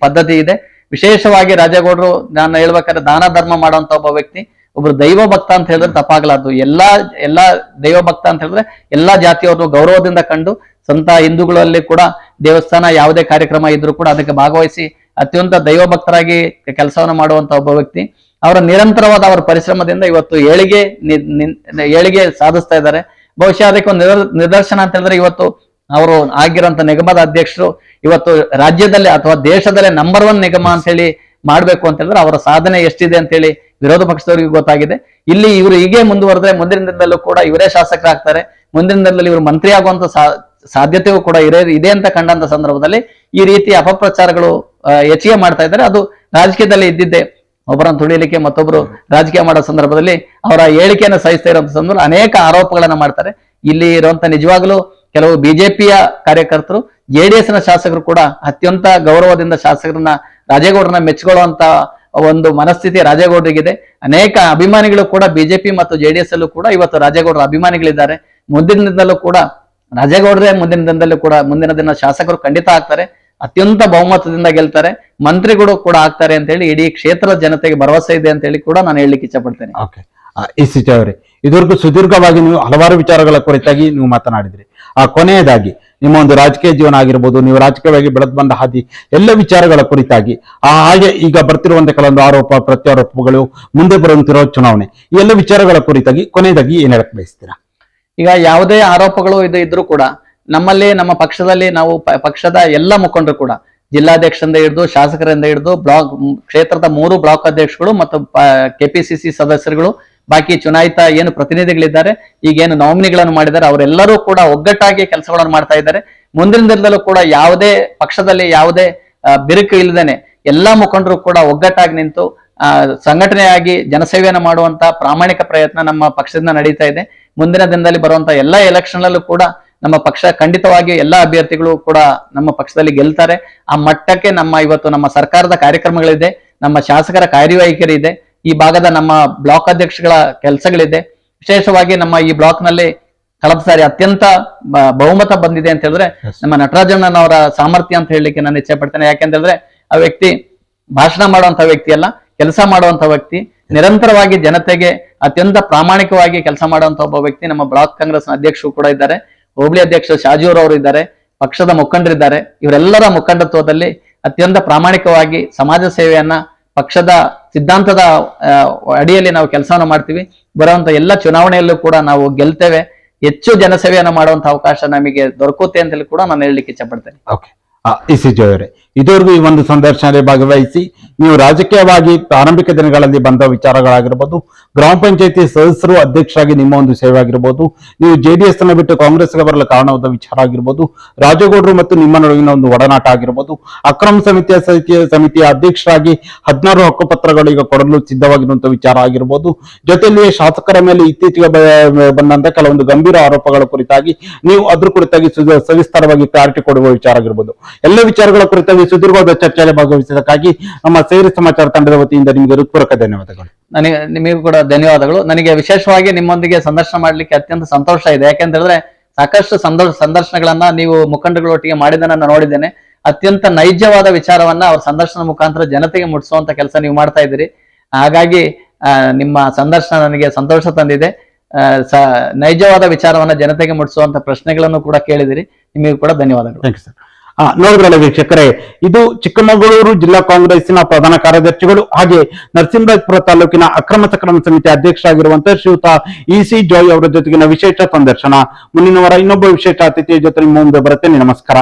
S2: ಪದ್ಧತಿ ಇದೆ. ವಿಶೇಷವಾಗಿ ರಾಜೇಗೌಡರು ನಾನು ಹೇಳ್ಬೇಕಾದ್ರೆ ದಾನ ಧರ್ಮ ಮಾಡುವಂತ ಒಬ್ಬ ವ್ಯಕ್ತಿ, ಒಬ್ರು ದೈವ ಭಕ್ತ ಅಂತ ಹೇಳಿದ್ರೆ ತಪ್ಪಾಗಲಾರ್ದು. ಎಲ್ಲಾ ದೈವ ಭಕ್ತ ಅಂತ ಹೇಳಿದ್ರೆ ಎಲ್ಲಾ ಜಾತಿಯವರು ಗೌರವದಿಂದ ಕಂಡು ಸ್ವಂತ ಹಿಂದೂಗಳಲ್ಲಿ ಕೂಡ ದೇವಸ್ಥಾನ ಯಾವುದೇ ಕಾರ್ಯಕ್ರಮ ಇದ್ರೂ ಕೂಡ ಅದಕ್ಕೆ ಭಾಗವಹಿಸಿ ಅತ್ಯಂತ ದೈವ ಭಕ್ತರಾಗಿ ಕೆಲಸವನ್ನು ಮಾಡುವಂತ ಒಬ್ಬ ವ್ಯಕ್ತಿ. ಅವರ ನಿರಂತರವಾದ ಅವರ ಪರಿಶ್ರಮದಿಂದ ಇವತ್ತು ಏಳಿಗೆ ಸಾಧಿಸ್ತಾ ಇದ್ದಾರೆ. ಬಹುಶಃ ಅದಕ್ಕೆ ಒಂದು ನಿದರ್ಶನ ಅಂತ ಹೇಳಿದ್ರೆ ಇವತ್ತು ಅವರು ಆಗಿರೋಂಥ ನಿಗಮದ ಅಧ್ಯಕ್ಷರು ಇವತ್ತು ರಾಜ್ಯದಲ್ಲಿ ಅಥವಾ ದೇಶದಲ್ಲೇ ನಂಬರ್ 1 ನಿಗಮ ಅಂತ ಹೇಳಿ ಮಾಡ್ಬೇಕು ಅಂತ ಹೇಳಿದ್ರೆ ಅವರ ಸಾಧನೆ ಎಷ್ಟಿದೆ ಅಂತ ಹೇಳಿ ವಿರೋಧ ಪಕ್ಷದವರಿಗೂ ಗೊತ್ತಾಗಿದೆ. ಇಲ್ಲಿ ಇವರು ಹೀಗೆ ಮುಂದುವರೆದ್ರೆ ಮುಂದಿನ ದಿನದಲ್ಲೂ ಕೂಡ ಇವರೇ ಶಾಸಕರಾಗ್ತಾರೆ, ಮುಂದಿನ ದಿನದಲ್ಲಿ ಇವರು ಮಂತ್ರಿ ಆಗುವಂತ ಸಾಧ್ಯತೆಯೂ ಕೂಡ ಇದೆ ಅಂತ ಕಂಡಂತ ಸಂದರ್ಭದಲ್ಲಿ ಈ ರೀತಿ ಅಪಪ್ರಚಾರಗಳು ಹೆಚ್ಚಿಗೆ ಮಾಡ್ತಾ ಇದ್ದಾರೆ. ಅದು ರಾಜಕೀಯದಲ್ಲಿ ಇದ್ದಿದ್ದೆ. ಒಬ್ಬರನ್ನು ತುಳಿಲಿಕ್ಕೆ ಮತ್ತೊಬ್ಬರು ರಾಜಕೀಯ ಮಾಡೋ ಸಂದರ್ಭದಲ್ಲಿ ಅವರ ಹೇಳಿಕೆಯನ್ನು ಸಹಿಸ್ತಾ ಇರುವಂತ ಸಂದರ್ಭ ಅನೇಕ ಆರೋಪಗಳನ್ನ ಮಾಡ್ತಾರೆ. ಇಲ್ಲಿ ಇರುವಂತ ನಿಜವಾಗ್ಲೂ ಕೆಲವು ಬಿಜೆಪಿಯ ಕಾರ್ಯಕರ್ತರು, ಜೆಡಿಎಸ್ ನ ಶಾಸಕರು ಕೂಡ ಅತ್ಯಂತ ಗೌರವದಿಂದ ಶಾಸಕರನ್ನ, ರಾಜೇಗೌಡರನ್ನ ಮೆಚ್ಚಿಕೊಳ್ಳುವಂತ ಒಂದು ಮನಸ್ಥಿತಿ ರಾಜೇಗೌಡರಿಗಿದೆ. ಅನೇಕ ಅಭಿಮಾನಿಗಳು ಕೂಡ ಬಿಜೆಪಿ ಮತ್ತು ಜೆಡಿಎಸ್ ಅಲ್ಲೂ ಕೂಡ ಇವತ್ತು ರಾಜೇಗೌಡರ ಅಭಿಮಾನಿಗಳಿದ್ದಾರೆ. ಮುಂದಿನ ದಿನದಲ್ಲೂ ಕೂಡ ರಾಜೇಗೌಡರೇ ಮುಂದಿನ ದಿನ ಶಾಸಕರು ಖಂಡಿತ ಆಗ್ತಾರೆ, ಅತ್ಯಂತ ಬಹುಮತದಿಂದ ಗೆಲ್ತಾರೆ, ಮಂತ್ರಿಗಳು ಕೂಡ ಆಗ್ತಾರೆ ಅಂತ ಹೇಳಿ ಇಡೀ ಕ್ಷೇತ್ರದ ಜನತೆಗೆ ಭರವಸೆ ಇದೆ ಅಂತ ಹೇಳಿ ಕೂಡ ನಾನು ಹೇಳಲಿಕ್ಕೆ ಇಚ್ಛಪಡ್ತೇನೆ.
S1: ಓಕೆ, ಇಸಿಚ ಅವರೇ, ಇದುವರೆಗೂ ಸುದೀರ್ಘವಾಗಿ ನೀವು ಹಲವಾರು ವಿಚಾರಗಳ ಕುರಿತಾಗಿ ನೀವು ಮಾತನಾಡಿದ್ರಿ. ಕೊನೆಯದಾಗಿ ನಿಮ್ಮ ಒಂದು ರಾಜಕೀಯ ಜೀವನ ಆಗಿರ್ಬೋದು, ನೀವು ರಾಜಕೀಯವಾಗಿ ಬೆಳೆದು ಬಂದ ಹಾದಿ, ಎಲ್ಲ ವಿಚಾರಗಳ ಕುರಿತಾಗಿ, ಹಾಗೆ ಈಗ ಬರ್ತಿರುವಂತಹ ಕೆಲವೊಂದು ಆರೋಪ ಪ್ರತ್ಯಾರೋಪಗಳು, ಮುಂದೆ ಬರುವಂತಿರೋ ಚುನಾವಣೆ, ಈ ಎಲ್ಲ ವಿಚಾರಗಳ ಕುರಿತಾಗಿ ಕೊನೆಯದಾಗಿ ಏನ್ ಹೇಳಕ್ ಬಯಸ್ತೀರಾ?
S2: ಈಗ ಯಾವುದೇ ಆರೋಪಗಳು ಇದ್ರೂ ಕೂಡ ನಮ್ಮಲ್ಲಿ, ನಮ್ಮ ಪಕ್ಷದಲ್ಲಿ ನಾವು ಪಕ್ಷದ ಎಲ್ಲ ಮುಖಂಡರು ಕೂಡ, ಜಿಲ್ಲಾಧ್ಯಕ್ಷರಿಂದ ಹಿಡಿದು ಶಾಸಕರಿಂದ ಹಿಡಿದು ಕ್ಷೇತ್ರದ 3 ಬ್ಲಾಕ್ ಅಧ್ಯಕ್ಷಗಳು ಮತ್ತು ಕೆಪಿಸಿಸಿ ಸದಸ್ಯರುಗಳು, ಬಾಕಿ ಚುನಾಯಿತ ಏನು ಪ್ರತಿನಿಧಿಗಳಿದ್ದಾರೆ, ಈಗೇನು ನಾಮಿನಿಗಳನ್ನು ಮಾಡಿದ್ದಾರೆ, ಅವರೆಲ್ಲರೂ ಕೂಡ ಒಗ್ಗಟ್ಟಾಗಿ ಕೆಲಸಗಳನ್ನು ಮಾಡ್ತಾ ಇದ್ದಾರೆ. ಮುಂದಿನ ದಿನದಲ್ಲೂ ಕೂಡ ಯಾವುದೇ ಪಕ್ಷದಲ್ಲಿ ಯಾವುದೇ ಬಿರುಕು ಇಲ್ಲದೇನೆ ಎಲ್ಲಾ ಮುಖಂಡರು ಕೂಡ ಒಗ್ಗಟ್ಟಾಗಿ ನಿಂತು ಸಂಘಟನೆಯಾಗಿ ಜನಸೇವೆಯನ್ನು ಮಾಡುವಂತ ಪ್ರಾಮಾಣಿಕ ಪ್ರಯತ್ನ ನಮ್ಮ ಪಕ್ಷದಿಂದ ನಡೀತಾ ಇದೆ. ಮುಂದಿನ ದಿನದಲ್ಲಿ ಬರುವಂತ ಎಲ್ಲಾ ಎಲೆಕ್ಷನ್ ಅಲ್ಲೂ ಕೂಡ ನಮ್ಮ ಪಕ್ಷ ಖಂಡಿತವಾಗಿ ಎಲ್ಲಾ ಅಭ್ಯರ್ಥಿಗಳು ಕೂಡ ನಮ್ಮ ಪಕ್ಷದಲ್ಲಿ ಗೆಲ್ತಾರೆ. ಆ ಮಟ್ಟಕ್ಕೆ ಇವತ್ತು ನಮ್ಮ ಸರ್ಕಾರದ ಕಾರ್ಯಕ್ರಮಗಳಿದೆ, ನಮ್ಮ ಶಾಸಕರ ಕಾರ್ಯವೈಖರಿ ಇದೆ, ಈ ಭಾಗದ ನಮ್ಮ ಬ್ಲಾಕ್ ಅಧ್ಯಕ್ಷಗಳ ಕೆಲಸಗಳಿದೆ. ವಿಶೇಷವಾಗಿ ನಮ್ಮ ಈ ಬ್ಲಾಕ್ ನಲ್ಲಿ ಕಳೆದ ಸಾರಿ ಅತ್ಯಂತ ಬಹುಮತ ಬಂದಿದೆ ಅಂತ ಹೇಳಿದ್ರೆ ನಮ್ಮ ನಟರಾಜಣ್ಣನವರ ಸಾಮರ್ಥ್ಯ ಅಂತ ಹೇಳಲಿಕ್ಕೆ ನಾನು ಇಚ್ಛೆ ಪಡ್ತೇನೆ. ಯಾಕೆಂತಂದ್ರೆ ಆ ವ್ಯಕ್ತಿ ಭಾಷಣ ಮಾಡುವಂತ ವ್ಯಕ್ತಿ ಅಲ್ಲ, ಕೆಲಸ ಮಾಡುವಂತ ವ್ಯಕ್ತಿ, ನಿರಂತರವಾಗಿ ಜನತೆಗೆ ಅತ್ಯಂತ ಪ್ರಾಮಾಣಿಕವಾಗಿ ಕೆಲಸ ಮಾಡುವಂತ ಒಬ್ಬ ವ್ಯಕ್ತಿ. ನಮ್ಮ ಬ್ಲಾಕ್ ಕಾಂಗ್ರೆಸ್ ಅಧ್ಯಕ್ಷರು ಕೂಡ ಇದ್ದಾರೆ, ಹೋಬಳಿ ಅಧ್ಯಕ್ಷ ಶಾಜೂರ್ ಅವರು ಇದ್ದಾರೆ, ಪಕ್ಷದ ಮುಖಂಡರಿದ್ದಾರೆ. ಇವರೆಲ್ಲರ ಮುಖಂಡತ್ವದಲ್ಲಿ ಅತ್ಯಂತ ಪ್ರಾಮಾಣಿಕವಾಗಿ ಸಮಾಜ ಸೇವೆಯನ್ನ, ಪಕ್ಷದ ಸಿದ್ಧಾಂತದ ಅಡಿಯಲ್ಲಿ ನಾವು ಕೆಲಸವನ್ನು ಮಾಡ್ತೀವಿ. ಬರುವಂತ ಎಲ್ಲ ಚುನಾವಣೆಯಲ್ಲೂ ಕೂಡ ನಾವು ಗೆಲ್ತೇವೆ. ಹೆಚ್ಚು ಜನಸೇವೆಯನ್ನು ಮಾಡುವಂತ ಅವಕಾಶ ನಮಗೆ ದೊರಕುತ್ತೆ ಅಂತ ಹೇಳಿ ಕೂಡ ನಾನು ಹೇಳಲಿಕ್ಕೆ ಇಚ್ಛಪಡ್ತೇನೆ.
S1: ಇಸಿಜಿ ಅವರೇ, ಇದುವರೆಗೂ ಈ ಒಂದು ಸಂದರ್ಶನದಲ್ಲಿ ಭಾಗವಹಿಸಿ ನೀವು ರಾಜಕೀಯವಾಗಿ ಪ್ರಾರಂಭಿಕ ದಿನಗಳಲ್ಲಿ ಬಂದ ವಿಚಾರಗಳಾಗಿರ್ಬೋದು, ಗ್ರಾಮ ಪಂಚಾಯತಿ ಸದಸ್ಯರು ಅಧ್ಯಕ್ಷರಾಗಿ ನಿಮ್ಮ ಒಂದು ಸೇವೆ ಆಗಿರ್ಬೋದು, ನೀವು ಜೆಡಿಎಸ್ ಅನ್ನು ಬಿಟ್ಟು ಕಾಂಗ್ರೆಸ್ಗೆ ಬರಲು ಕಾರಣವಾದ ವಿಚಾರ ಆಗಿರ್ಬೋದು, ರಾಜೇಗೌಡರು ಮತ್ತು ನಿಮ್ಮ ನಡುವಿನ ಒಂದು ಒಡನಾಟ ಆಗಿರ್ಬೋದು, ಅಕ್ರಮ ಸಮಿತಿಯ ಅಧ್ಯಕ್ಷರಾಗಿ 16 ಹಕ್ಕುಪತ್ರಗಳು ಈಗ ಕೊಡಲು ಸಿದ್ಧವಾಗಿರುವಂತಹ ವಿಚಾರ ಆಗಿರ್ಬೋದು, ಜೊತೆಯಲ್ಲಿ ಶಾಸಕರ ಮೇಲೆ ಇತ್ತೀಚೆಗೆ ಬಂದಂತ ಕೆಲವೊಂದು ಗಂಭೀರ ಆರೋಪಗಳ ಕುರಿತಾಗಿ ನೀವು ಅದ್ರ ಕುರಿತಾಗಿ ಸವಿಸ್ತಾರವಾಗಿ ಕ್ಲಾರಿಟಿ ಕೊಡುವ ವಿಚಾರ ಆಗಿರ್ಬೋದು, ಎಲ್ಲ ವಿಚಾರಗಳ ಕುರಿತಾಗಿ ಸುದೀರ್ಘವಾದ ಚರ್ಚೆಯಲ್ಲಿ ಭಾಗವಹಿಸಿದ್ದಕ್ಕಾಗಿ ನಮ್ಮ ಸೇರಿ ಸಮಾಚಾರ ತಂಡದ ವತಿಯಿಂದ ನಿಮಗೆ ಹೃತ್ಪೂರ್ವಕ ಧನ್ಯವಾದಗಳು.
S2: ನಿಮಗೂ ಕೂಡ ಧನ್ಯವಾದಗಳು. ನನಗೆ ವಿಶೇಷವಾಗಿ ನಿಮ್ಮೊಂದಿಗೆ ಸಂದರ್ಶನ ಮಾಡ್ಲಿಕ್ಕೆ ಅತ್ಯಂತ ಸಂತೋಷ ಇದೆ. ಯಾಕೆಂತಂದ್ರೆ ಸಾಕಷ್ಟು ಸಂದರ್ಶನಗಳನ್ನ ನೀವು ಮುಖಂಡಗಳೊಟ್ಟಿಗೆ ಮಾಡಿದ್ದನ್ನ ನೋಡಿದ್ದೇನೆ. ಅತ್ಯಂತ ನೈಜವಾದ ವಿಚಾರವನ್ನ ಅವ್ರ ಸಂದರ್ಶನ ಮುಖಾಂತರ ಜನತೆಗೆ ಮುಟ್ಟಿಸುವಂತ ಕೆಲಸ ನೀವು ಮಾಡ್ತಾ ಇದ್ದೀರಿ. ಹಾಗಾಗಿ ನಿಮ್ಮ ಸಂದರ್ಶನ ನನಗೆ ಸಂತೋಷ ತಂದಿದೆ. ನೈಜವಾದ ವಿಚಾರವನ್ನ ಜನತೆಗೆ ಮುಟ್ಟಿಸುವಂತ ಪ್ರಶ್ನೆಗಳನ್ನು ಕೂಡ ಕೇಳಿದಿರಿ. ನಿಮಗೂ ಕೂಡ ಧನ್ಯವಾದಗಳು.
S1: Thank you sir. ನೋಡಿದ್ರಲ್ಲ ವೀಕ್ಷಕರೇ, ಇದು ಚಿಕ್ಕಮಗಳೂರು ಜಿಲ್ಲಾ ಕಾಂಗ್ರೆಸ್ಸಿನ ಪ್ರಧಾನ ಕಾರ್ಯದರ್ಶಿಗಳು ಹಾಗೆ ನರಸಿಂಹರಾಜಪುರ ತಾಲೂಕಿನ ಅಕ್ರಮ ಸಕ್ರಮ ಸಮಿತಿ ಅಧ್ಯಕ್ಷರಾಗಿರುವಂತಹ ಶ್ರೀಯುತ ಇಸಿ ಜಾಯ್ ಅವರ ಜೊತೆಗಿನ ವಿಶೇಷ ಸಂದರ್ಶನ. ಮುಂದಿನ ವಾರ ಇನ್ನೊಬ್ಬ ವಿಶೇಷ ಅತಿಥಿಯ ಜೊತೆ ನಿಮ್ಮ ಮುಂದೆ ಬರುತ್ತೇನೆ. ನಮಸ್ಕಾರ.